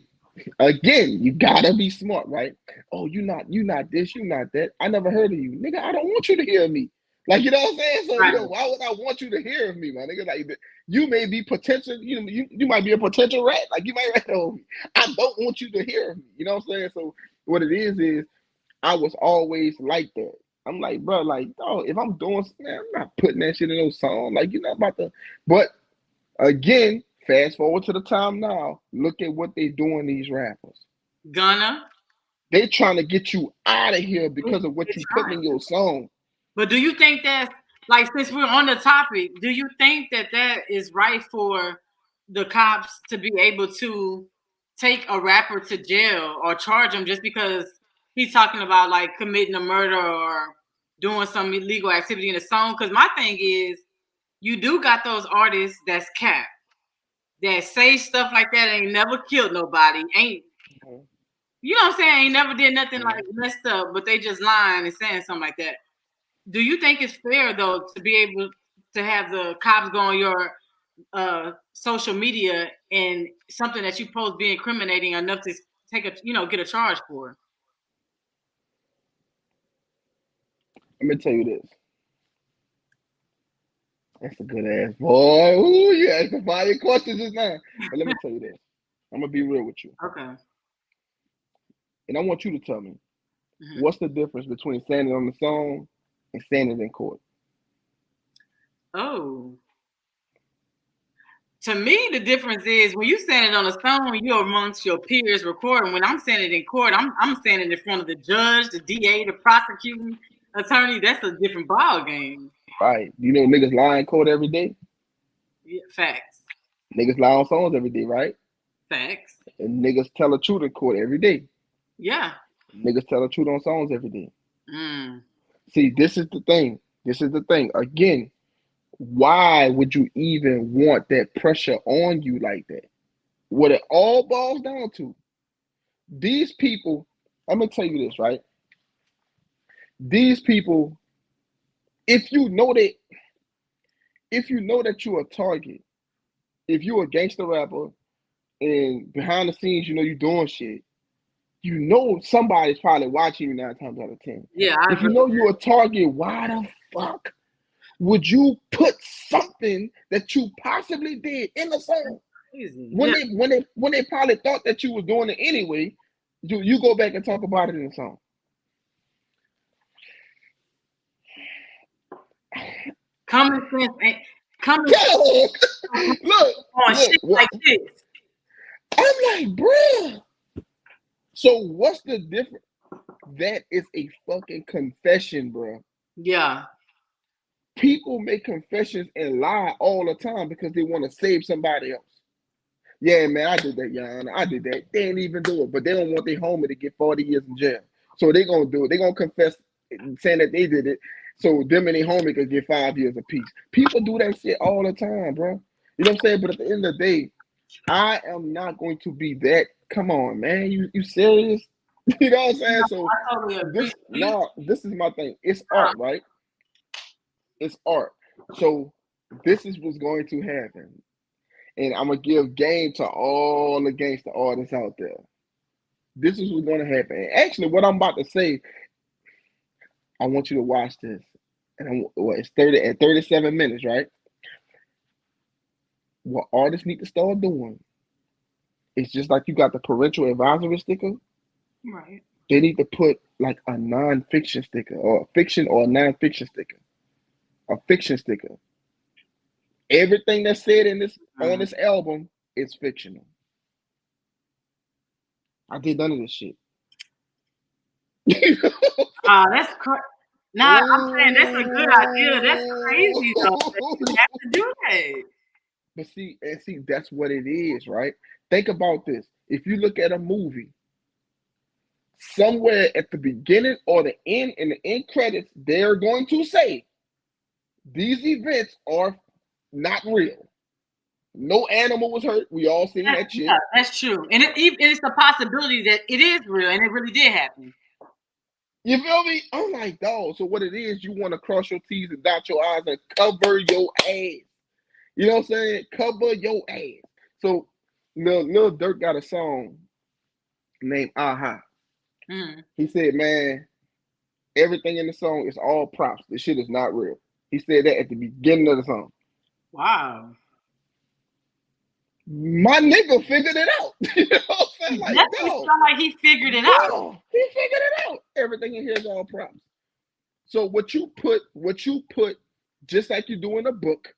Speaker 2: again, you gotta be smart, right? Oh, you not this, you not that. I never heard of you, nigga. I don't want you to hear me. Like, you know what I'm saying? So,
Speaker 1: Right.
Speaker 2: why would I want you to hear of me, my nigga? Like, you may be potential, you might be a potential rat. Like, you might rat on me. I don't want you to hear of me. You know what I'm saying? So, what it is I was always like that. I'm like, bro, like, oh, if I'm doing, man, I'm not putting that shit in no song. Like, you're not about to. But again, fast forward to the time now. Look at what they doing, these rappers.
Speaker 1: Gunna.
Speaker 2: They trying to get you out of here
Speaker 1: They,
Speaker 2: because of what
Speaker 1: they
Speaker 2: you putting
Speaker 1: trying.
Speaker 2: in your song.
Speaker 1: But do you think that, like, since we're on the topic, do you think that is right for the cops to be able to take a rapper to jail or charge him just because he's talking about like committing a murder or doing some illegal activity in a song? Because my thing is, you do got those artists that's cap that say stuff like that ain't never killed nobody, ain't
Speaker 2: Mhm.
Speaker 1: you know what I'm saying? Ain't never did nothing like
Speaker 2: Mhm.
Speaker 1: messed up, but they just lying and saying something like that. Do you think it's fair though to be able to have the cops go on your social media and something that you post be incriminating enough to take get a charge for?
Speaker 2: Let me tell you this. That's a good ass boy. Ooh, you asked a fire question just now. But let me tell you this. I'm gonna be real with you,
Speaker 1: Okay.
Speaker 2: and I want you to tell me
Speaker 1: Hmm.
Speaker 2: what's the difference between saying it on the song and saying it in court.
Speaker 1: Oh, to me, the difference is when you saying it on a song, you're amongst your peers recording. When I'm saying it in court, I'm saying it in front of the judge, the DA, the prosecuting attorney. That's a different ball game.
Speaker 2: Right? Niggas lie in court every day.
Speaker 1: Yeah, facts,
Speaker 2: Niggas lie on songs every day, right?
Speaker 1: facts.
Speaker 2: And niggas tell the truth in court every day.
Speaker 1: Yeah.
Speaker 2: Niggas tell the truth on songs every day.
Speaker 1: Mm.
Speaker 2: See, this is the thing. This is the thing. Again, why would you even want that pressure on you like that? What it all boils down to, these people, I'm gonna tell you this, right? These people, if you know that, if you know that you're a target, if you're a gangster rapper and behind the scenes, you doing shit, somebody's probably watching you 9 times out of 10.
Speaker 1: Yeah, I
Speaker 2: If you
Speaker 1: agree
Speaker 2: know
Speaker 1: with
Speaker 2: you're a target, why the fuck would you put something that you possibly did in the
Speaker 1: that.
Speaker 2: song
Speaker 1: Crazy.
Speaker 2: when
Speaker 1: Yeah.
Speaker 2: they probably thought that you was doing it anyway? You go back and talk about it in the song.
Speaker 1: Common sense ain't common
Speaker 2: Yo,
Speaker 1: sense
Speaker 2: look,
Speaker 1: doing
Speaker 2: look,
Speaker 1: shit
Speaker 2: what
Speaker 1: like this.
Speaker 2: I'm like, bruh. So what's the difference? That is a fucking confession, bro.
Speaker 1: Yeah.
Speaker 2: People make confessions and lie all the time because they want to save somebody else. Yeah, man, I did that, Yana. I did that. They ain't even do it, but they don't want their homie to get 40 years in jail. So they gonna do it. They gonna confess saying that they did it. So them and their homie could get 5 years apiece. People do that shit all the time, bro. You know what I'm saying? But at the end of the day, I am not going to be that. Come on, man. You serious? You know what I'm saying?
Speaker 1: No,
Speaker 2: So
Speaker 1: I totally agree.
Speaker 2: this is my thing. It's art, right? It's art. So this is what's going to happen. And I'm gonna give game to all the gangster artists out there. This is what's gonna happen. And actually, what I'm about to say, I want you to watch this. And it's 37 minutes, right? What artists need to start doing, it's just like you got the parental advisory sticker.
Speaker 1: Right.
Speaker 2: They need to put like a non-fiction sticker, or a fiction or a non-fiction sticker, a fiction sticker. Everything that's said in this on
Speaker 1: Mm.
Speaker 2: this album is fictional. I did none of this shit.
Speaker 1: That's nah, I'm saying that's a good idea. That's crazy though. That you have to do that.
Speaker 2: But see, that's what it is, right? Think about this. If you look at a movie, somewhere at the beginning or the end, in the end credits, they're going to say these events are not real. No animal was hurt. We all seen that
Speaker 1: Yeah,
Speaker 2: shit.
Speaker 1: that's true. And it's a possibility that it is real and it really did happen.
Speaker 2: You feel me? I'm like, dog. So what it is, you want to cross your T's and dot your I's and cover your ass. You know what I'm saying? Cover your ass. So Lil Durk got a song named Aha.
Speaker 1: Mm.
Speaker 2: He said, man, everything in the song is all props. This shit is not real. He said that at the beginning of the song.
Speaker 1: Wow.
Speaker 2: My nigga figured it out. You know what I'm
Speaker 1: He
Speaker 2: saying? Like,
Speaker 1: definitely
Speaker 2: dog,
Speaker 1: sound like he figured it out.
Speaker 2: bro, he figured it out. Everything in here is all props. So what you put, just like you do in a book,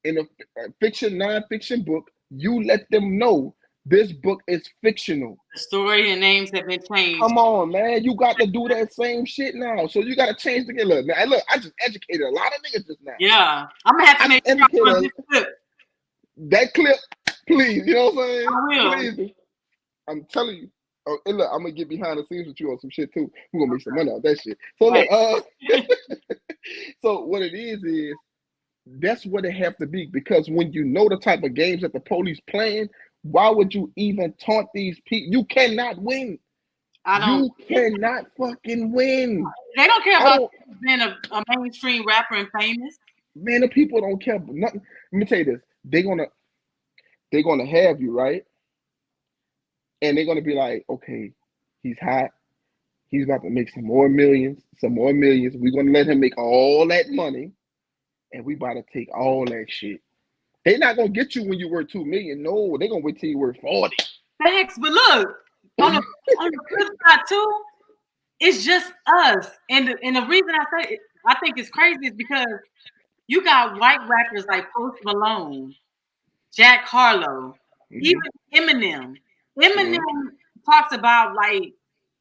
Speaker 2: in a fiction, non-fiction book, you let them know this book is fictional.
Speaker 1: The story and names have been changed.
Speaker 2: Come on, man. You got to do that same shit now. So you got to change the game. Look, man, look, I just educated a lot of niggas just now.
Speaker 1: Yeah. I'm gonna have to
Speaker 2: I just
Speaker 1: make sure I run
Speaker 2: educated
Speaker 1: this clip.
Speaker 2: that clip, please. You know what I'm saying?
Speaker 1: I will.
Speaker 2: Please. I'm telling you. Oh, and look, I'm gonna get behind the scenes with you on some shit too. We're gonna make some money off that shit. So
Speaker 1: Right.
Speaker 2: look, so what it is that's what it have to be, because when you know the type of games that the police playing, why would you even taunt these people? You cannot win.
Speaker 1: I don't.
Speaker 2: You cannot fucking win.
Speaker 1: They don't care
Speaker 2: I
Speaker 1: about
Speaker 2: don't,
Speaker 1: being a mainstream rapper and famous.
Speaker 2: man. The people don't care about nothing. Let me tell you this: they're gonna have you right, and they're gonna be like, okay, he's hot. He's about to make some more millions, some more millions. We're gonna let him make all that money, and we about to take all that shit. They're not gonna get you when you worth 2 million. No, they're gonna wait till you worth 40.
Speaker 1: Thanks, but look, on the on the flip side too, it's just us. And the reason I say it, I think it's crazy is because you got white rappers like Post Malone, Jack Harlow, even
Speaker 2: Mhm,
Speaker 1: Eminem.
Speaker 2: mhm.
Speaker 1: Eminem talks about like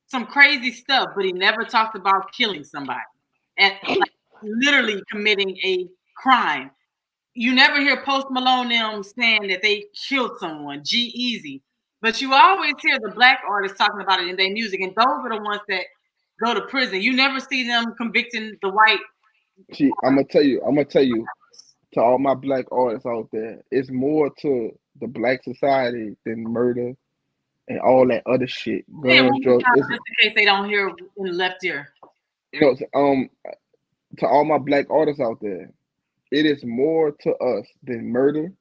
Speaker 1: some crazy stuff, but he never talks about killing somebody and like literally committing a crime. You never hear Post Malone them saying that they killed someone, G Easy. But you always hear the black artists talking about it in their music, and those are the ones that go to prison. You never see them convicting the white.
Speaker 2: See, I'm gonna tell you to all my black artists out there, it's more to the black society than murder and all that other shit,
Speaker 1: Say it
Speaker 2: guns,
Speaker 1: one more
Speaker 2: drugs.
Speaker 1: time,
Speaker 2: It's
Speaker 1: just in case they don't hear in the left ear.
Speaker 2: you know, to all my black artists out there, it is more to us than murder.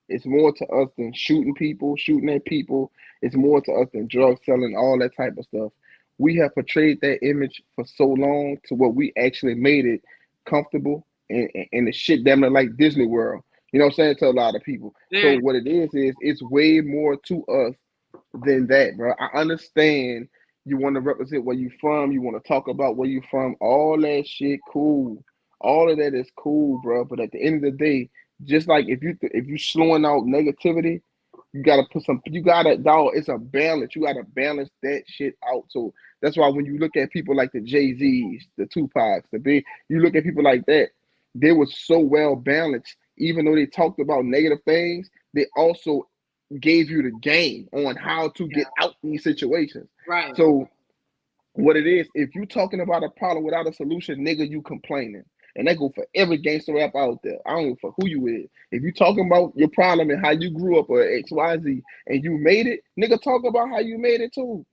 Speaker 2: It's more to us than shooting people, shooting at people. It's more to us than drug selling, all that type of stuff. We have portrayed that image for so long to what we actually made it comfortable and the shit damn near like Disney World. You know what I'm saying? To a lot of people. So
Speaker 1: There,
Speaker 2: what it is it's way more to us than that, bro. I understand you want to represent where you from, you want to talk about where you from, all that shit, cool. All of that is cool, bro. But at the end of the day, Just like if you slowing out negativity, you gotta put some. You gotta dog. It's a balance. You gotta balance that shit out. So that's why when you look at people like the Jay Z's, the Tupacs, the big, you look at people like that. They were so well balanced. Even though they talked about negative things, they also gave you the game on how to
Speaker 1: Yeah.
Speaker 2: get out these situations.
Speaker 1: Right.
Speaker 2: So what it is, if you talking about a problem without a solution, nigga, you complaining. And that go for every gangster rap out there. I don't give a fuck who you is. If you talking about your problem and how you grew up or XYZ and you made it, nigga, talk about how you made it too.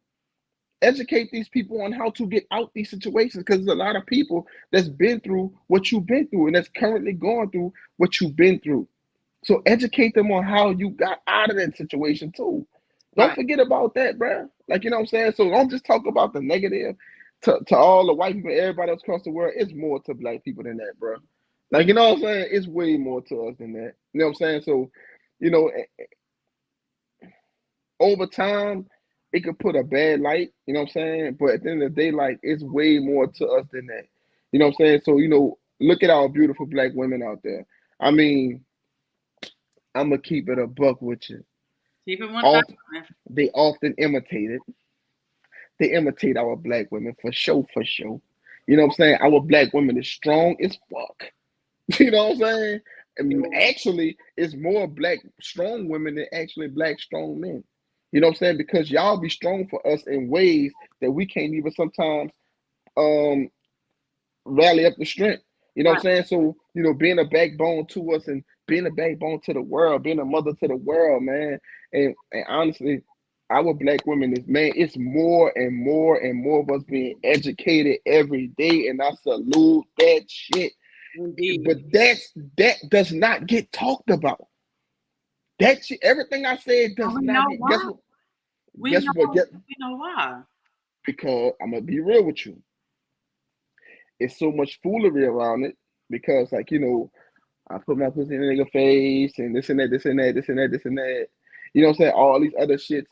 Speaker 2: Educate these people on how to get out these situations because there's a lot of people that's been through what you've been through and that's currently going through what you've been through. So educate them on how you got out of that situation too. Don't
Speaker 1: Right.
Speaker 2: forget about that, bruh. Like you know what I'm saying. So don't just talk about the negative to all the white people, everybody else across the world. It's more to black people than that, bruh. Like you know what I'm saying. It's way more to us than that. You know what I'm saying. So you know, over time, it could put a bad light. You know what I'm saying. But at the end of the day, like it's way more to us than that. You know what I'm saying. So you know, look at our beautiful black women out there. I mean, I'm gonna keep it a buck with you.
Speaker 1: Keep it 1,000.
Speaker 2: Often, they often imitate it. They imitate our black women for sure, for sure. You know what I'm saying? Our black women is strong as fuck. You know what I'm saying? And
Speaker 1: Yeah.
Speaker 2: actually, it's more black strong women than actually black strong men. You know what I'm saying? Because y'all be strong for us in ways that we can't even sometimes um rally up the strength. You know what
Speaker 1: Right.
Speaker 2: I'm saying? So, you know, being a backbone to us and being a backbone to the world, being a mother to the world, man. And honestly, our black women is man, it's more and more and more of us being educated every day. And I salute that shit. But
Speaker 1: Indeed.
Speaker 2: that does not get talked about. That shit, everything I said
Speaker 1: And
Speaker 2: does
Speaker 1: we
Speaker 2: not
Speaker 1: know
Speaker 2: get
Speaker 1: why. We
Speaker 2: guess what?
Speaker 1: know we know why.
Speaker 2: Because I'm gonna be real with you. It's so much foolery around it because like, you know, I put my pussy in a nigga face and this and that, this and that, this and that, this and that. You know what I'm saying? All these other shits.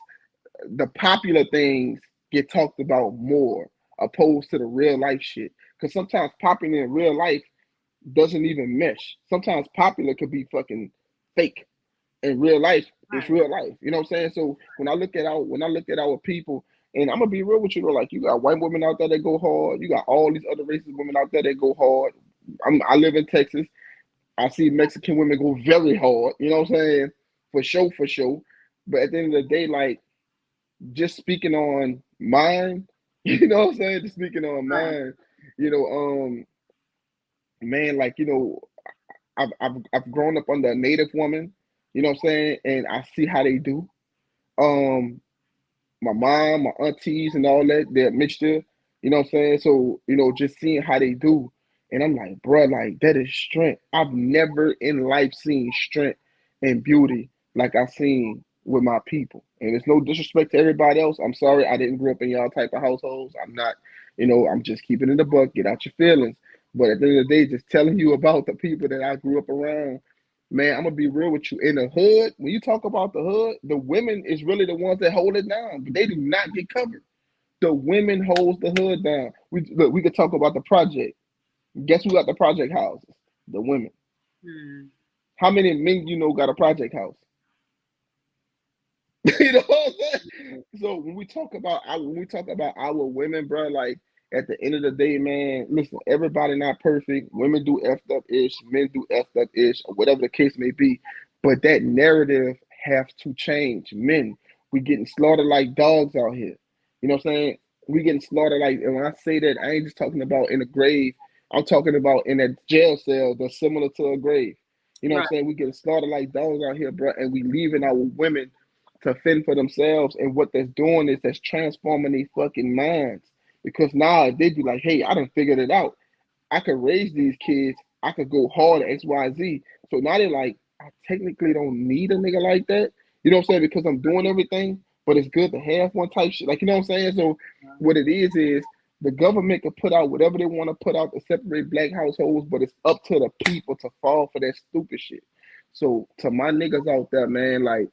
Speaker 2: The popular things get talked about more opposed to the real life shit. Because sometimes popular in real life doesn't even mesh. Sometimes popular could be fucking fake. In real life, it's
Speaker 1: Right.
Speaker 2: real life. You know what I'm saying? So when I look at our people, and I'm gonna be real with you though, like you got white women out there that go hard, you got all these other racist women out there that go hard. I live in Texas. I see Mexican women go very hard, you know what I'm saying? For sure, for sure. But at the end of the day, like just speaking on mine, you know what I'm saying? Just speaking on
Speaker 1: Right.
Speaker 2: mine, you know, man, like, you know, I've grown up under a native woman, you know what I'm saying? And I see how they do. Um, my mom, my aunties, and all that, they're a mixture. You know what I'm saying? So, you know, just seeing how they do. And I'm like, bro, like that is strength. I've never in life seen strength and beauty like I seen with my people. And it's no disrespect to everybody else. I'm sorry I didn't grow up in y'all type of households. I'm not, you know, I'm just keeping it in the buck, get out your feelings. But at the end of the day, just telling you about the people that I grew up around. Man, I'm gonna be real with you. In the hood, when you talk about the hood, the women is really the ones that hold it down, but they do not get covered. The women holds the hood down. We could talk about the project. Guess who got the project houses? The women.
Speaker 1: Hmm.
Speaker 2: How many men you know got a project house? You know what I'm saying? So when we talk about our women, bro, like at the end of the day, man, listen, everybody not perfect. Women do effed up ish, men do effed up ish, or whatever the case may be. But that narrative have to change. Men, we getting slaughtered like dogs out here. You know what I'm saying? We getting slaughtered like, and when I say that, I ain't just talking about in a grave. I'm talking about in a jail cell that's similar to a grave. You know what I'm
Speaker 1: Right.
Speaker 2: saying? We getting slaughtered like dogs out here, bro, and we leaving our women to fend for themselves. And what that's doing is that's transforming their fucking minds. Because now they be like, hey, I done figured it out. I could raise these kids. I could go hard at XYZ. So now they're like, I technically don't need a nigga like that. You know what I'm saying? Because I'm doing everything, but it's good to have one type shit. Like, you know what I'm saying? So what it is the government can put out whatever they want to put out to separate black households, but it's up to the people to fall for that stupid shit. So to my niggas out there, man, like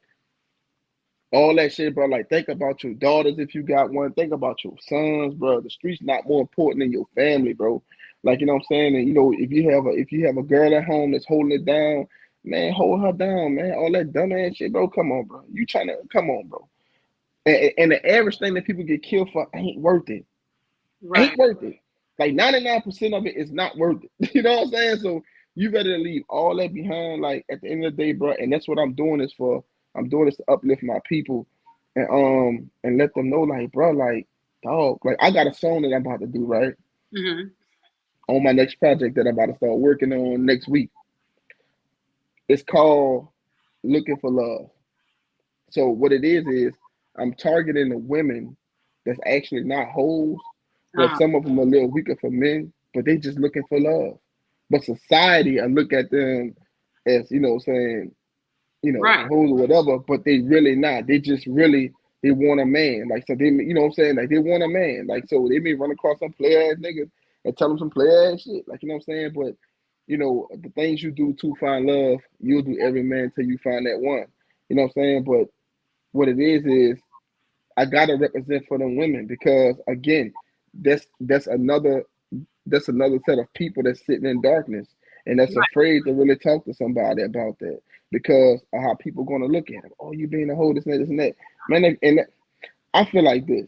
Speaker 2: all that shit, bro. Like, think about your daughters if you got one. Think about your sons, bro. The streets not more important than your family, bro. Like, you know what I'm saying? And you know, if you have a girl at home that's holding it down, Man, hold her down, man. All that dumb ass shit, bro. Come on, bro. You trying to come on, bro. And the average thing that people get killed for ain't worth it. Ain't
Speaker 1: Right.
Speaker 2: worth it. Like 99% of it is not worth it. You know what I'm saying? So you better leave all that behind. Like at the end of the day, bro. And that's what I'm doing this for. I'm doing this to uplift my people and let them know, like, bro, like, dog, like I got a song that I'm about to do right
Speaker 1: Mm-hmm.
Speaker 2: on my next project that I'm about to start working on next week. It's called Looking for Love. So what it is I'm targeting the women that's actually not hoes, but
Speaker 1: Uh-huh.
Speaker 2: some of them are a little weaker for men, but they just looking for love. But society, I look at them as, saying,
Speaker 1: Right.
Speaker 2: hoes or whatever, but they really not. They just really they want a man. Like so they what I'm saying? Like they want a man. Like so they may run across some player ass niggas and tell them some player ass shit. Like you know what I'm saying? But the things you do to find love, you'll do every man till you find that one. You know what I'm saying? But what it is I gotta represent for them women because again, that's another set of people that's sitting in darkness and that's
Speaker 1: Right.
Speaker 2: afraid to really talk to somebody about that because of how people gonna look at them. Oh, you being a hoe, this and that. Man, and I feel like this.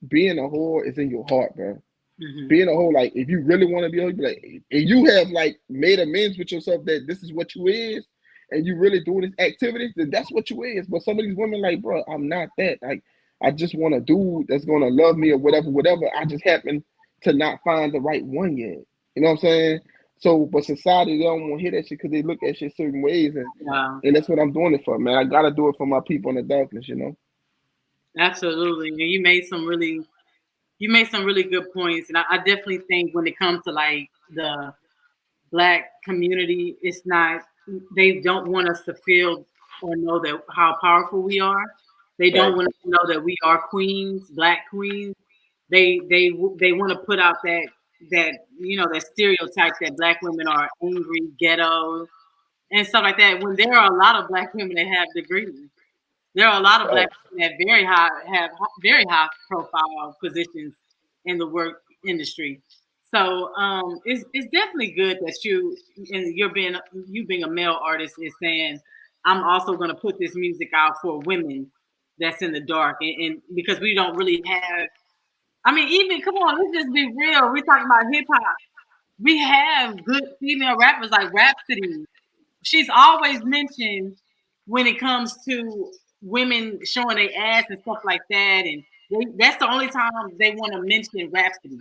Speaker 2: Being a whore is in your heart, bro.
Speaker 1: Mm-hmm.
Speaker 2: Being a whole like if you really want to be a whole, you be like, and you have like made amends with yourself that this is what you is, and you really doing this activity, then that's what you is. But some of these women like, bro, I'm not that. Like, I just want a dude that's gonna love me or whatever, whatever. I just happen to not find the right one yet. You know what I'm saying? So, but society they don't want to hear that shit because they look at shit certain ways,
Speaker 1: Yeah.
Speaker 2: and that's what I'm doing it for, man. I gotta do it for my people in the darkness, you know.
Speaker 1: Absolutely. And you made some really good points. And I definitely think when it comes to like the black community, it's not they don't want us to feel or know that how powerful we are. They don't
Speaker 2: Facts.
Speaker 1: want us to know that we are queens, black queens. They want to put out that stereotype that black women are angry, ghetto, and stuff like that. When there are a lot of black women that have degrees, there are a lot of black
Speaker 2: Facts.
Speaker 1: women that have very high profile positions in the work industry. So it's definitely good that you being a male artist is saying I'm also going to put this music out for women that's in the dark and because we don't really have. I mean, even come on, let's just be real. We talking about hip hop. We have good female rappers like Rhapsody. She's always mentioned when it comes to women showing their ass and stuff like that, and that's the only time they want to mention Rhapsody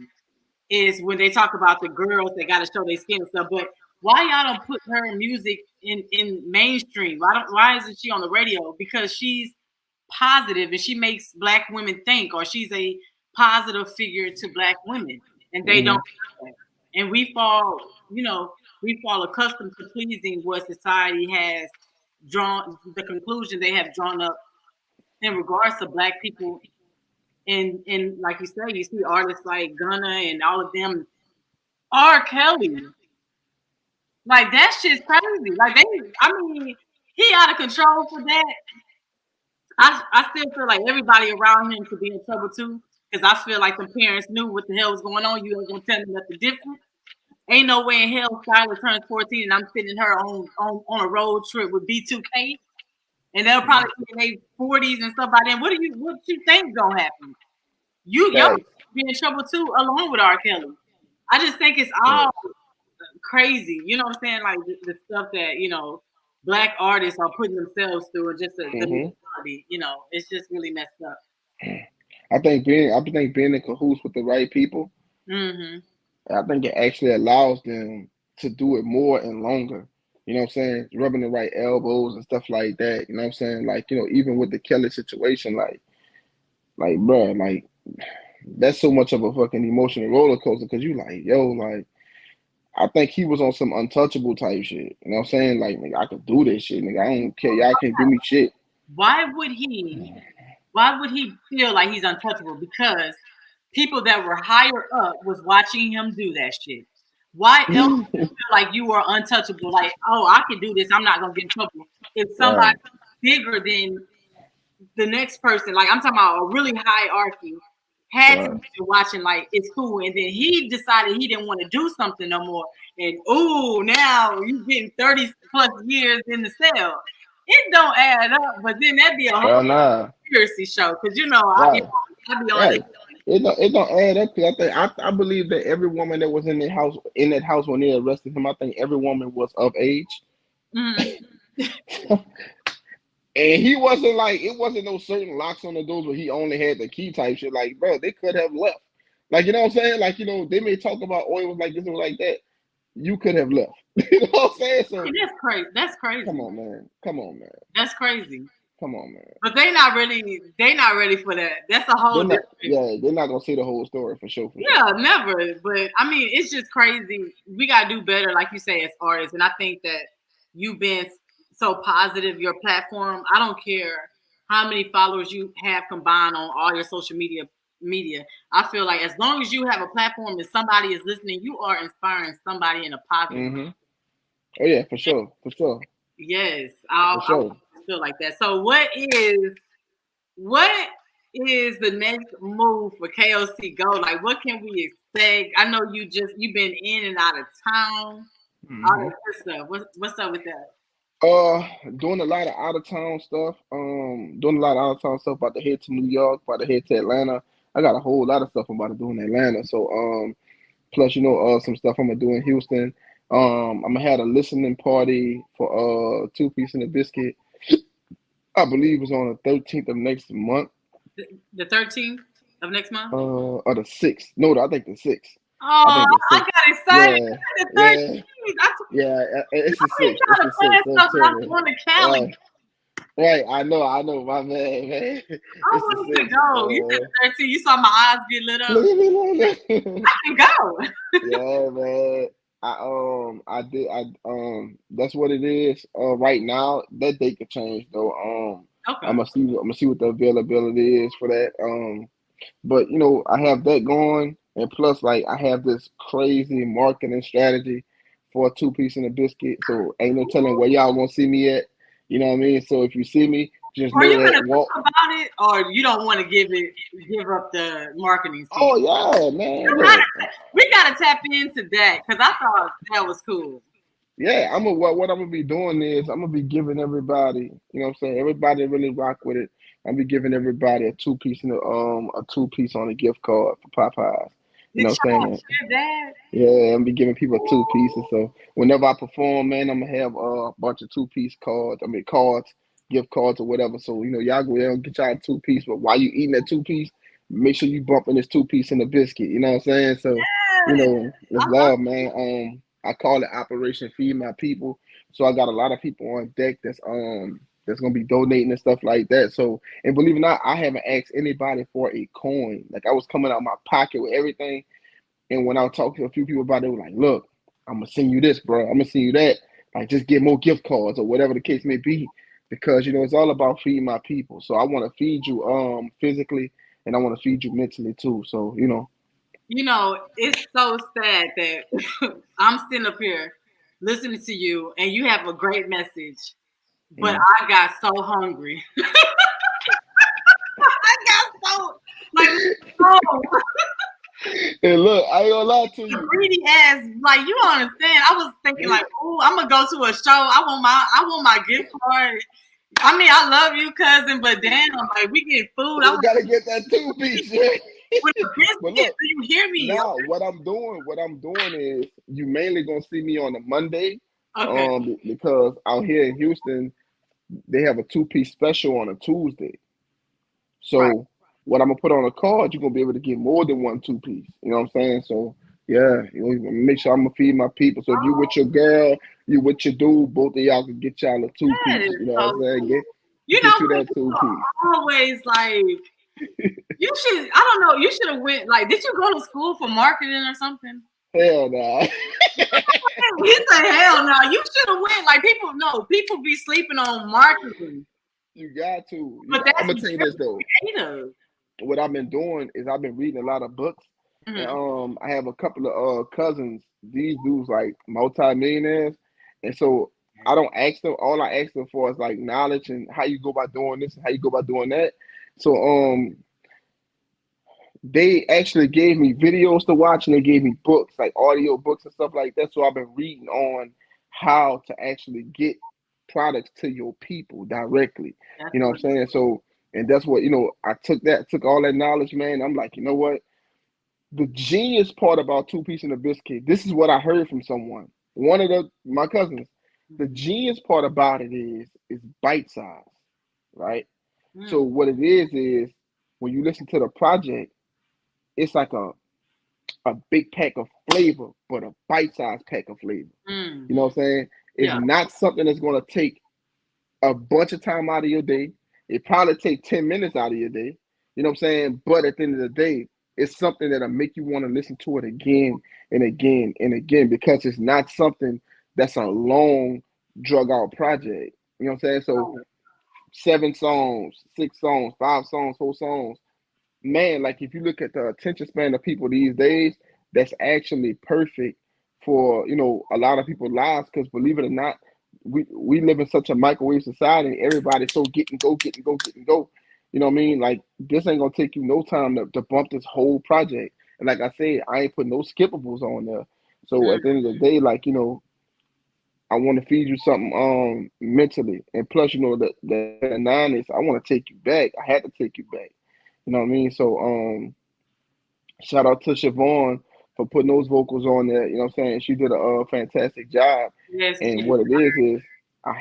Speaker 1: is when they talk about the girls that got to show their skin and stuff. But why y'all don't put her music in mainstream? Why isn't she on the radio? Because she's positive and she makes black women think, or she's a positive figure to black women, and they don't.
Speaker 2: Hmm.
Speaker 1: Do that. And we fall accustomed to pleasing what society has drawn, the conclusion they have drawn up in regards to black people. And like you said, you see artists like Gunna and all of them. R. Kelly, like that shit's crazy. Like I mean, he out of control for that. I still feel like everybody around him could be in trouble too, because I feel like the parents knew what the hell was going on. You ain't gonna tell me nothing different. Ain't no way in hell Skylar turns 14 and I'm sending her on a road trip with B2K, and they'll probably be in their 40s and stuff by then. What you think gonna happen? Y'all
Speaker 2: Facts.
Speaker 1: be in trouble too, along with R. Kelly. I just think it's all
Speaker 2: Facts.
Speaker 1: crazy. You know what I'm saying? Like the stuff that black artists are putting themselves through, and just the
Speaker 2: Hmm.
Speaker 1: mentality. It's just really messed up.
Speaker 2: I think being in cahoots with the right people,
Speaker 1: Hmm.
Speaker 2: I think it actually allows them to do it more and longer. You know what I'm saying? Rubbing the right elbows and stuff like that. You know what I'm saying? Like, even with the Kelly situation, like, bro, like that's so much of a fucking emotional roller coaster because you like, yo, like, I think he was on some untouchable type shit. You know what I'm saying? Like, nigga, I could do this shit, nigga. I don't care. Y'all can't do me shit.
Speaker 1: Why would he? Why would he feel like he's untouchable? Because people that were higher up was watching him do that shit. Why else would you feel like you are untouchable? Like, oh, I can do this. I'm not gonna get in trouble. If somebody
Speaker 2: Right.
Speaker 1: bigger than the next person, like I'm talking about a really hierarchy, had to
Speaker 2: Right.
Speaker 1: be watching like it's cool, and then he decided he didn't want to do something no more, and ooh, now you getting 30 plus years in the cell. It don't add up, but then that'd be a whole
Speaker 2: Nah.
Speaker 1: conspiracy show because you know
Speaker 2: Right.
Speaker 1: I be on it.
Speaker 2: Right. It don't add up. 'Cause I believe that every woman that was in that house when they arrested him, I think every woman was of age.
Speaker 1: Mhm.
Speaker 2: And he wasn't like, it wasn't no certain locks on the doors where he only had the key type shit. Like, bro, they could have left. Like, you know what I'm saying? Like, they may talk about, oh, it was like this, it was like that. You could have left. You know what I'm saying?
Speaker 1: I
Speaker 2: So
Speaker 1: mean, that's crazy. That's
Speaker 2: come
Speaker 1: crazy.
Speaker 2: on, man. Come on, man.
Speaker 1: That's crazy.
Speaker 2: Come on, man.
Speaker 1: But they not ready. They not ready for that. That's a whole
Speaker 2: They're not.
Speaker 1: different.
Speaker 2: Yeah, they're not gonna see the whole story for sure. For sure.
Speaker 1: Yeah, never. But I mean, it's just crazy. We gotta do better, like you say, as artists. And I think that you've been so positive. Your platform. I don't care how many followers you have combined on all your social media. I feel like as long as you have a platform and somebody is listening, you are inspiring somebody in a positive way.
Speaker 2: Mm-hmm. Oh yeah, for sure, for sure,
Speaker 1: Yes,
Speaker 2: for
Speaker 1: I
Speaker 2: sure.
Speaker 1: feel like that. So, what is the next move for KOC Go? Like, what can we expect? I know you've been in and out of town, all
Speaker 2: Mm-hmm.
Speaker 1: that good stuff. What's up with that?
Speaker 2: Doing a lot of out of town stuff. Doing a lot of out of town stuff. About to head to New York. About to head to Atlanta. I got a whole lot of stuff I'm about to do in Atlanta. So plus some stuff I'm gonna do in Houston. I'm gonna have a listening party for Two Piece and a Biscuit. I believe it's on the 13th of next month.
Speaker 1: The 13th of next month.
Speaker 2: Or the 6th. No, I think the 6th. I
Speaker 1: Oh,
Speaker 2: think the
Speaker 1: I
Speaker 2: 6th.
Speaker 1: got excited.
Speaker 2: Yeah,
Speaker 1: The
Speaker 2: yeah,
Speaker 1: 13th.
Speaker 2: yeah. It's the
Speaker 1: I've been
Speaker 2: 6th. It's
Speaker 1: trying
Speaker 2: the
Speaker 1: to plan
Speaker 2: 6th. Don't
Speaker 1: stuff, but
Speaker 2: tell
Speaker 1: I'm
Speaker 2: me.
Speaker 1: on the Cali.
Speaker 2: Right, right. I know. My man, man.
Speaker 1: I
Speaker 2: It's the
Speaker 1: wanted to
Speaker 2: 6th.
Speaker 1: go. You said the 13th. You saw my eyes get lit up.
Speaker 2: Look at me like that.
Speaker 1: I can go.
Speaker 2: Yeah, man. I did. That's what it is. Right now, that date could change though.
Speaker 1: Okay.
Speaker 2: I'm gonna see what the availability is for that. But I have that going, and plus, like, I have this crazy marketing strategy for a two piece and a biscuit. So ain't no telling where y'all gonna see me at. You know what I mean? So if you see me, just
Speaker 1: Are
Speaker 2: know
Speaker 1: you
Speaker 2: that
Speaker 1: gonna
Speaker 2: walk.
Speaker 1: talk about it, or you don't want to give up the marketing
Speaker 2: Oh
Speaker 1: secret?
Speaker 2: yeah, man. Look,
Speaker 1: We gotta tap into that because I thought that was cool.
Speaker 2: yeah. What I'm gonna be doing is I'm gonna be giving everybody. You know what I'm saying? Everybody really rock with it. I'll be giving everybody a two piece on a gift card for Popeyes. You
Speaker 1: Did
Speaker 2: know what I'm
Speaker 1: y'all
Speaker 2: saying?
Speaker 1: share that?
Speaker 2: Yeah, I'm be giving people two pieces. So whenever I perform, man, I'm gonna have a bunch of two-piece cards. I mean cards, gift cards or whatever. So y'all go there and get y'all a two piece. But while you eating that two piece, make sure you bumping this two piece in the biscuit. You know what I'm saying? So
Speaker 1: Yes. I
Speaker 2: it's
Speaker 1: love
Speaker 2: love, man. I call it Operation Feed My People. So I got a lot of people on deck that's gonna be donating and stuff like that. So, and believe it or not, I haven't asked anybody for a coin. Like I was coming out of my pocket with everything. And when I talked to a few people about it, they were like, look, I'm gonna send you this, bro. I'm gonna send you that. Like just get more gift cards or whatever the case may be. Because it's all about feeding my people. So I wanna feed you physically and I wanna feed you mentally too. So,
Speaker 1: it's so sad that I'm sitting up here listening to you and you have a great message, but
Speaker 2: mm.
Speaker 1: I got so hungry. I got so like so
Speaker 2: And look, I ain't gonna lie to
Speaker 1: a
Speaker 2: you.
Speaker 1: greedy ass. Like you don't understand. I was thinking like, oh, I'm gonna go to a show. I want my gift card. I mean, I love you, cousin, but damn, like we get food. I
Speaker 2: You
Speaker 1: want
Speaker 2: gotta get that two piece, yeah.
Speaker 1: with a
Speaker 2: But
Speaker 1: biscuit.
Speaker 2: look,
Speaker 1: Do you hear me?
Speaker 2: now what I'm doing is you mainly gonna see me on a Monday.
Speaker 1: Okay,
Speaker 2: Because out here in Houston, they have a two-piece special on a Tuesday.
Speaker 1: right.
Speaker 2: So what I'm gonna put on a card, you're gonna be able to get more than one two piece. You know what I'm saying? So yeah, make sure I'm gonna feed my people. So if you with your girl, you with your dude, both of y'all can get y'all a two
Speaker 1: That
Speaker 2: piece.
Speaker 1: is
Speaker 2: You know what
Speaker 1: so
Speaker 2: I'm saying?
Speaker 1: cool. You know,
Speaker 2: Get you that two
Speaker 1: people
Speaker 2: piece.
Speaker 1: are always like, you should. I don't know. You should have went. Like, did you go to school for marketing or something?
Speaker 2: Hell nah.
Speaker 1: He said, "Hell no." You should have went. Like, people no. People be sleeping on marketing,
Speaker 2: You got to.
Speaker 1: but
Speaker 2: I'm
Speaker 1: that's
Speaker 2: gonna tell you this though.
Speaker 1: creative.
Speaker 2: What I've been doing is I've been reading a lot of books, and
Speaker 1: Mhm.
Speaker 2: I have a couple of cousins. These dudes like multi-millionaires, and so I don't ask them. All I ask them for is like knowledge and how you go about doing this and how you go about doing that. So they actually gave me videos to watch and they gave me books, like audio books and stuff like that. So I've been reading on how to actually get products to your people directly.
Speaker 1: That's
Speaker 2: You know what
Speaker 1: what.
Speaker 2: I'm saying? So, and that's what, I took all that knowledge, man. I'm like, you know what? The genius part about two piece and a biscuit, this is what I heard from someone. One of my cousins. The
Speaker 1: Mm-hmm.
Speaker 2: genius part about it is bite size, right? So
Speaker 1: Mm,
Speaker 2: what it is when you listen to the project, it's like a big pack of flavor, but a bite-sized pack of flavor.
Speaker 1: mm,
Speaker 2: You know what I'm saying? It's
Speaker 1: yeah.
Speaker 2: not something that's gonna take a bunch of time out of your day. It probably take 10 minutes out of your day. You know what I'm saying? But at the end of the day, it's something that'll make you want to listen to it again and again and again because it's not something that's a long drug out project. You know what I'm saying? So
Speaker 1: Oh,
Speaker 2: 7 songs, 6 songs, 5 songs, 4 songs, man, like if you look at the attention span of people these days, that's actually perfect for a lot of people's lives. Because believe it or not, we live in such a microwave society, and everybody's so get and go, get and go, get and go. You know what I mean? Like this ain't gonna take you no time to bump this whole project. And like I said, I ain't putting no skippables on there. So
Speaker 1: mm,
Speaker 2: at the end of the day, like I want to feed you something mentally, and plus the 9 is I want to take you back. I had to take you back. You know what I mean? So shout out to Siobhan for putting those vocals on there. You know what I'm saying? She did a fantastic job.
Speaker 1: yes,
Speaker 2: And
Speaker 1: Kitty.
Speaker 2: what it is I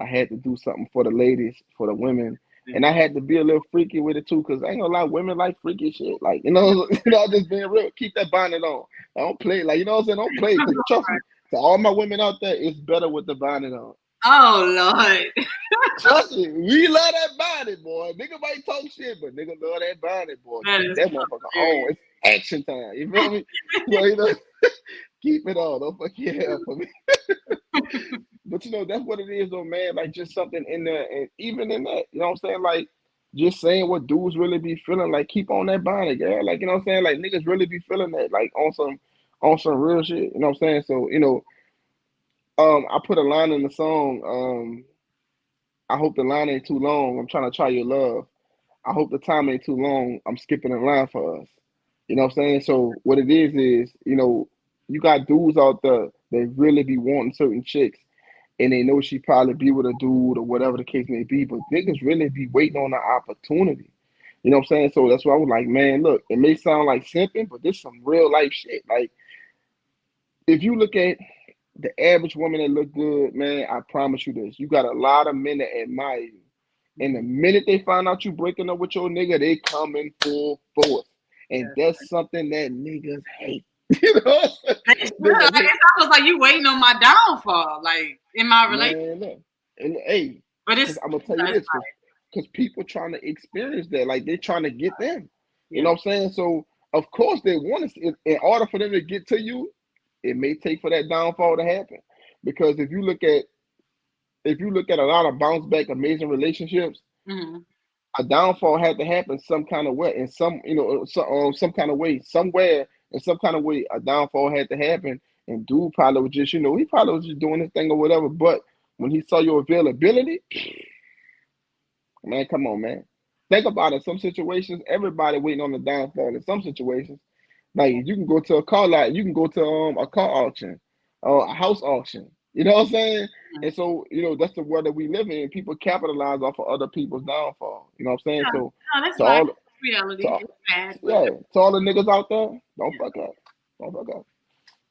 Speaker 2: had to do something for the ladies, for the women. And I had to be a little freaky with it too, because I ain't gonna lie, women like freaky shit. Like, just being real, keep that bonnet on. I don't play, like, you know what I'm saying? Don't play, because trust me, to all my women out there, it's better with the bonnet on.
Speaker 1: Oh Lord.
Speaker 2: Trust me, we love that body, boy. Nigga might talk shit, but nigga love that body, boy.
Speaker 1: That
Speaker 2: Keep
Speaker 1: is
Speaker 2: that motherfucker on.
Speaker 1: hilarious.
Speaker 2: It's action time. You feel me? So, keep it on. Don't fuck your hair for me. But that's what it is, though, man. Like just something in there, and even in that, you know what I'm saying? Like just saying what dudes really be feeling. Like keep on that body, girl. Like you know what I'm saying? Like niggas really be feeling that, like on some real shit. You know what I'm saying? So I put a line in the song. I hope the line ain't too long. I'm trying to try your love. I hope the time ain't too long. I'm skipping a line for us. You know what I'm saying? So what it is, you got dudes out there that really be wanting certain chicks and they know she probably be with a dude or whatever the case may be, but niggas really be waiting on the opportunity. You know what I'm saying? So that's why I was like, man, look, it may sound like simping, but this some real life shit. Like if you look at the average woman that look good, man, I promise you this. You got a lot of men that admire you. And the
Speaker 1: Mhm.
Speaker 2: minute they find out you breaking up with your nigga, they come in full force. And
Speaker 1: Yes.
Speaker 2: that's something that niggas hate. You know what I'm
Speaker 1: They
Speaker 2: saying?
Speaker 1: should.
Speaker 2: Niggas
Speaker 1: Like,
Speaker 2: hate.
Speaker 1: it's almost like you waiting on my downfall, like in my relationship.
Speaker 2: Man, look. And hey,
Speaker 1: But
Speaker 2: because
Speaker 1: it's
Speaker 2: I'm gonna tell you
Speaker 1: that's
Speaker 2: this, because people trying to experience that, like they're trying to get them. You
Speaker 1: yeah.
Speaker 2: know what I'm saying? So of course they want to. In order for them to get to you, it may take for that downfall to happen. Because if you look at a lot of bounce back amazing relationships,
Speaker 1: Mm-hmm.
Speaker 2: a downfall had to happen some kind of way, in some kind of way, somewhere, in some kind of way, a downfall had to happen. And dude probably was just, he probably was just doing his thing or whatever. But when he saw your availability, man, come on, man. Think about it. Some situations, everybody waiting on the downfall. In some situations, like
Speaker 1: Yeah.
Speaker 2: you can go to a car lot, you can go to a car auction, a house auction. You know what I'm saying?
Speaker 1: Mhm.
Speaker 2: And so, that's the world that we live in. People capitalize off of other people's downfall. You know what I'm saying?
Speaker 1: Yeah.
Speaker 2: So
Speaker 1: No, that's
Speaker 2: to
Speaker 1: right.
Speaker 2: all
Speaker 1: It's reality.
Speaker 2: to,
Speaker 1: It's bad, but
Speaker 2: yeah, to all the niggas out there, don't
Speaker 1: yeah.
Speaker 2: fuck up. Don't fuck up.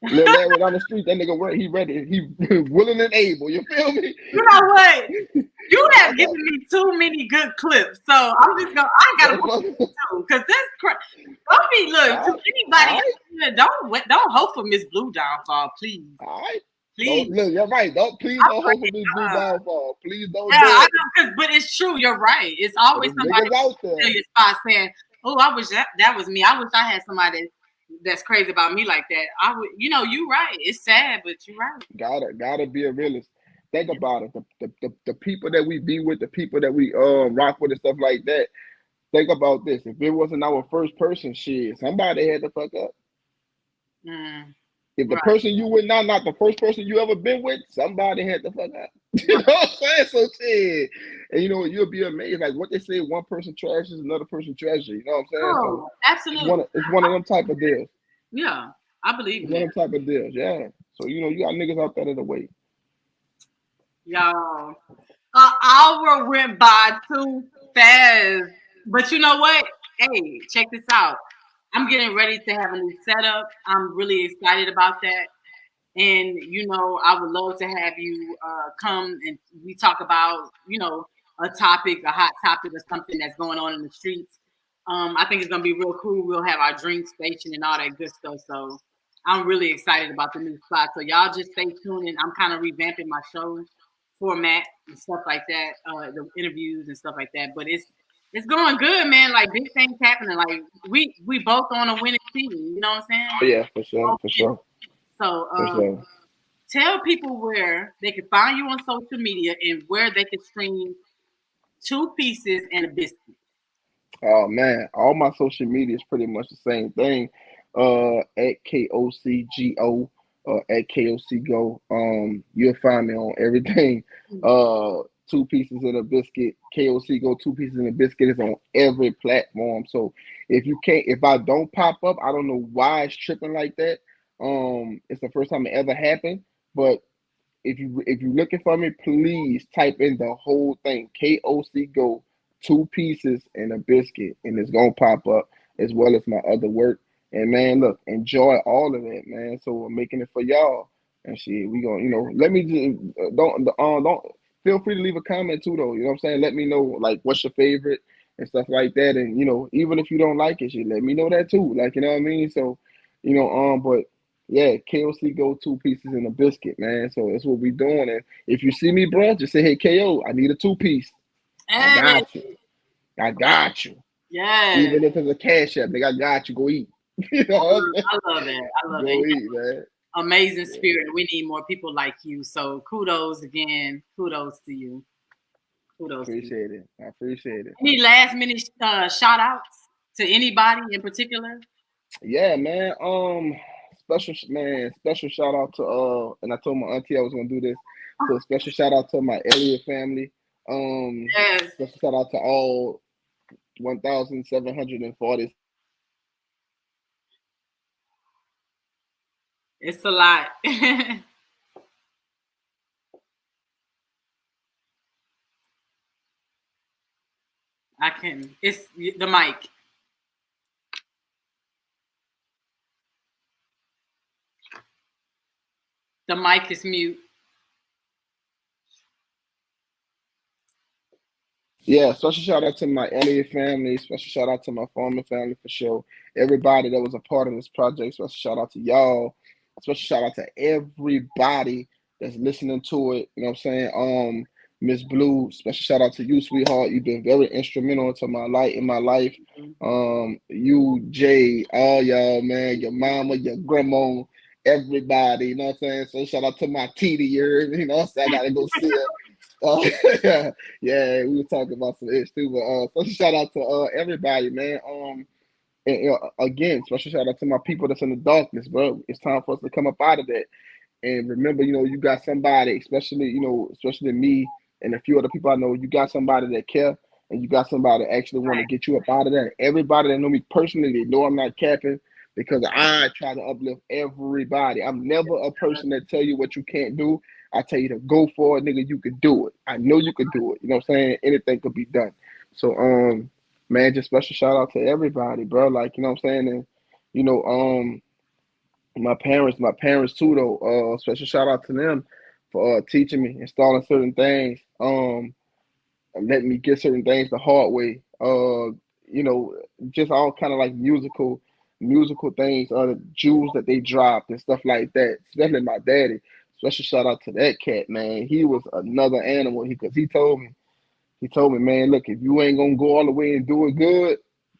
Speaker 2: Little Larry down the street, that nigga work, he ready, he willing and able. You feel me?
Speaker 1: You know what? You
Speaker 2: Don't
Speaker 1: have
Speaker 2: fuck
Speaker 1: given
Speaker 2: up.
Speaker 1: me too many good clips, so I'm just gonna. I gotta
Speaker 2: Don't
Speaker 1: put
Speaker 2: fuck up.
Speaker 1: two because this. Don't be look to
Speaker 2: All
Speaker 1: anybody.
Speaker 2: right,
Speaker 1: Don't hope for Miss Blue downfall, please,
Speaker 2: all right. Don't
Speaker 1: please.
Speaker 2: look, you're right. Please
Speaker 1: I'm
Speaker 2: don't hope for
Speaker 1: praying
Speaker 2: this
Speaker 1: for
Speaker 2: blue
Speaker 1: her.
Speaker 2: downfall. Please don't
Speaker 1: Yeah,
Speaker 2: do
Speaker 1: I
Speaker 2: it.
Speaker 1: know, but it's true. You're right. It's
Speaker 2: But
Speaker 1: always
Speaker 2: there's
Speaker 1: somebody
Speaker 2: niggas out
Speaker 1: in
Speaker 2: there.
Speaker 1: your spot saying, "Oh, I wish that was me. I wish I had somebody that's crazy about me like that." I would, you right. It's sad, but you're right.
Speaker 2: Gotta be a realist. Think about it. The people that we be with, the people that we rock with and stuff like that. Think about this. If it wasn't our first person shit, somebody had to fuck up.
Speaker 1: Mm,
Speaker 2: If the
Speaker 1: right,
Speaker 2: person you with now not the first person you ever been with, somebody had to fuck up. You know
Speaker 1: right.
Speaker 2: what I'm saying? So shit. And you'll be amazed. Like what they say, one person trash is another person treasure. You know what I'm saying? So
Speaker 1: Oh, absolutely.
Speaker 2: it's one of them type of deals.
Speaker 1: Yeah, I believe
Speaker 2: It's
Speaker 1: in
Speaker 2: one
Speaker 1: that.
Speaker 2: of them type of deals. Yeah. So you got niggas out there that wait.
Speaker 1: Y'all, an hour went by too fast. But you know what? Hey, check this out. I'm getting ready to have a new setup. I'm really excited about that. And I would love to have you come and we talk about a topic, a hot topic, or something that's going on in the streets. I think it's gonna be real cool. We'll have our drink station and all that good stuff. So I'm really excited about the new spot. So y'all just stay tuned. And I'm kind of revamping my show format and stuff like that, the interviews and stuff like that. But it's going good, man. Like big things happening. Like we both on a winning team. You know what I'm saying?
Speaker 2: Oh yeah, for sure, for sure,
Speaker 1: So
Speaker 2: for sure.
Speaker 1: tell people where they can find you on social media and where they can stream two pieces and a biscuit.
Speaker 2: Oh man, all my social media is pretty much the same thing. At KOCGO, at KOCGO. You'll find me on everything. Two pieces in a biscuit. KOCGO, two pieces in a biscuit is on every platform. So if I don't pop up, I don't know why it's tripping like that. It's the first time it ever happened, but if you're looking for me, please type in the whole thing. KOC Go, two pieces and a biscuit, and it's gonna pop up as well as my other work. And man, look, enjoy all of that, man. So I'm making it for y'all. And shit, we gonna, let me just don't feel free to leave a comment too though. You know what I'm saying? Let me know like what's your favorite and stuff like that. And even if you don't like it, shit, let me know that too. Like, you know what I mean? So, but yeah, KOC Go, two pieces and a biscuit, man. So that's what we doing. And if you see me, bro, just say, hey, KO, I need a two piece. I
Speaker 1: Hey,
Speaker 2: got you. I got you.
Speaker 1: yes,
Speaker 2: Even if it's a cash app, nigga, I got you. Go eat. You know what I'm
Speaker 1: I love that. I
Speaker 2: saying?
Speaker 1: love
Speaker 2: Go
Speaker 1: that.
Speaker 2: eat, man.
Speaker 1: Amazing
Speaker 2: Yeah.
Speaker 1: spirit. We need more people like you. So kudos again. Kudos to you. Kudos to you.
Speaker 2: Appreciate it. I appreciate it.
Speaker 1: Any last minute shout outs to anybody in particular?
Speaker 2: Yeah, man. Special shout out to and I told my auntie I was gonna do this. So special shout out to my Elliott family.
Speaker 1: Yes,
Speaker 2: Special shout out to all 1,740
Speaker 1: it's a lot. I can. It's the mic. The mic is mute.
Speaker 2: Yeah, special shout out to my Elliott family. Special shout out to my Farmer family for sure. Everybody that was a part of this project. Special shout out to y'all. Special shout out to everybody that's listening to it. You know what I'm saying? Miss Blue, special shout out to you, sweetheart. You've been very instrumental to my life in my life. You, Jay, all y'all, man, your mama, your grandma, everybody. You know what I'm saying? So shout out to my TD, you know what I'm saying? I gotta go see her. Yeah, yeah, we were talking about some ish too, but special shout out to everybody, man. And again, special shout out to my people that's in the darkness, bro. It's time for us to come up out of that. And remember, you got somebody, especially, especially me and a few other people I know, you got somebody that care and you got somebody that actually want to get you up out of that. Everybody that know me personally, they know I'm not capping because I try to uplift everybody. I'm never a person that tell you what you can't do. I tell you to go for it, nigga, you could do it. I know you could do it. You know what I'm saying? Anything could be done. So man, just special shout out to everybody, bro. Like, you know what I'm saying? And you know, my parents too though. Special shout out to them for teaching me, installing certain things, and letting me get certain things the hard way. You know, just all kind of like musical things, the jewels that they dropped and stuff like that. Especially my daddy. Special shout out to that cat, man. He was another animal. Because he told me, man, look, if you ain't gonna go all the way and do it good,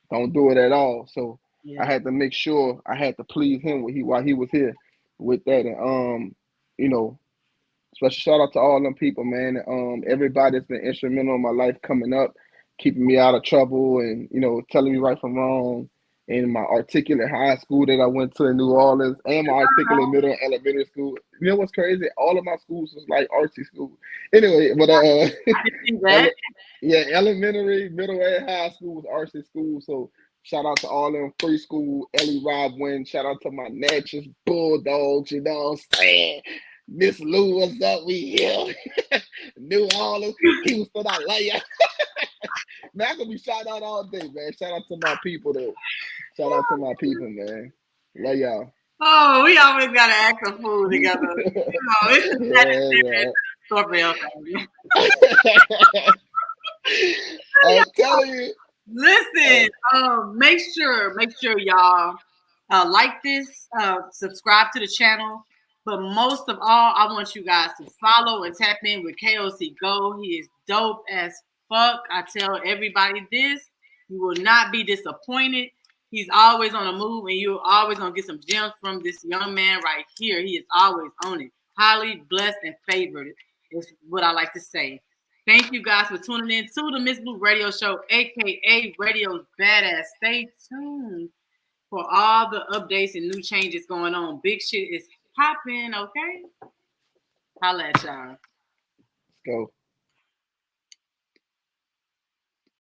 Speaker 2: don't do it at all. So I
Speaker 1: Yeah.
Speaker 2: had to make sure I had to please him while he was here with that. And you know, special shout out to all them people, man. Everybody that's been instrumental in my life coming up, keeping me out of trouble, and telling me right from wrong. In my articulate high school that I went to in New Orleans, and my articulate middle and elementary school. You know what's crazy? All of my schools was like artsy school. Anyway, but
Speaker 1: I can see
Speaker 2: every,
Speaker 1: that.
Speaker 2: Yeah, elementary, middle, and high school was RC school. So shout out to all them free school, Ellie Rob Win. Shout out to my Natchez Bulldogs, you know what I'm saying? Miss Lou, what's up? We here. New Orleans, Houston, I love ya. Man, I could be shout out all day, man. Shout out to my people though. Shout out to my people, man. Love y'all.
Speaker 1: Oh, we always gotta act a fool together. It's just that
Speaker 2: Yeah,
Speaker 1: Scorpio.
Speaker 2: I'm telling you.
Speaker 1: Listen, make sure y'all like this, subscribe to the channel. But most of all, I want you guys to follow and tap in with KOC Go. He is dope as fuck. I tell everybody this. You will not be disappointed. He's always on the move, and you're always gonna get some gems from this young man right here. He is always on it. Highly blessed and favored is what I like to say. Thank you guys for tuning in to the Miss Blue Radio Show, aka Radio's Badass. Stay tuned for all the updates and new changes going on. Big shit is popping, okay? Holla at y'all.
Speaker 2: Let's go.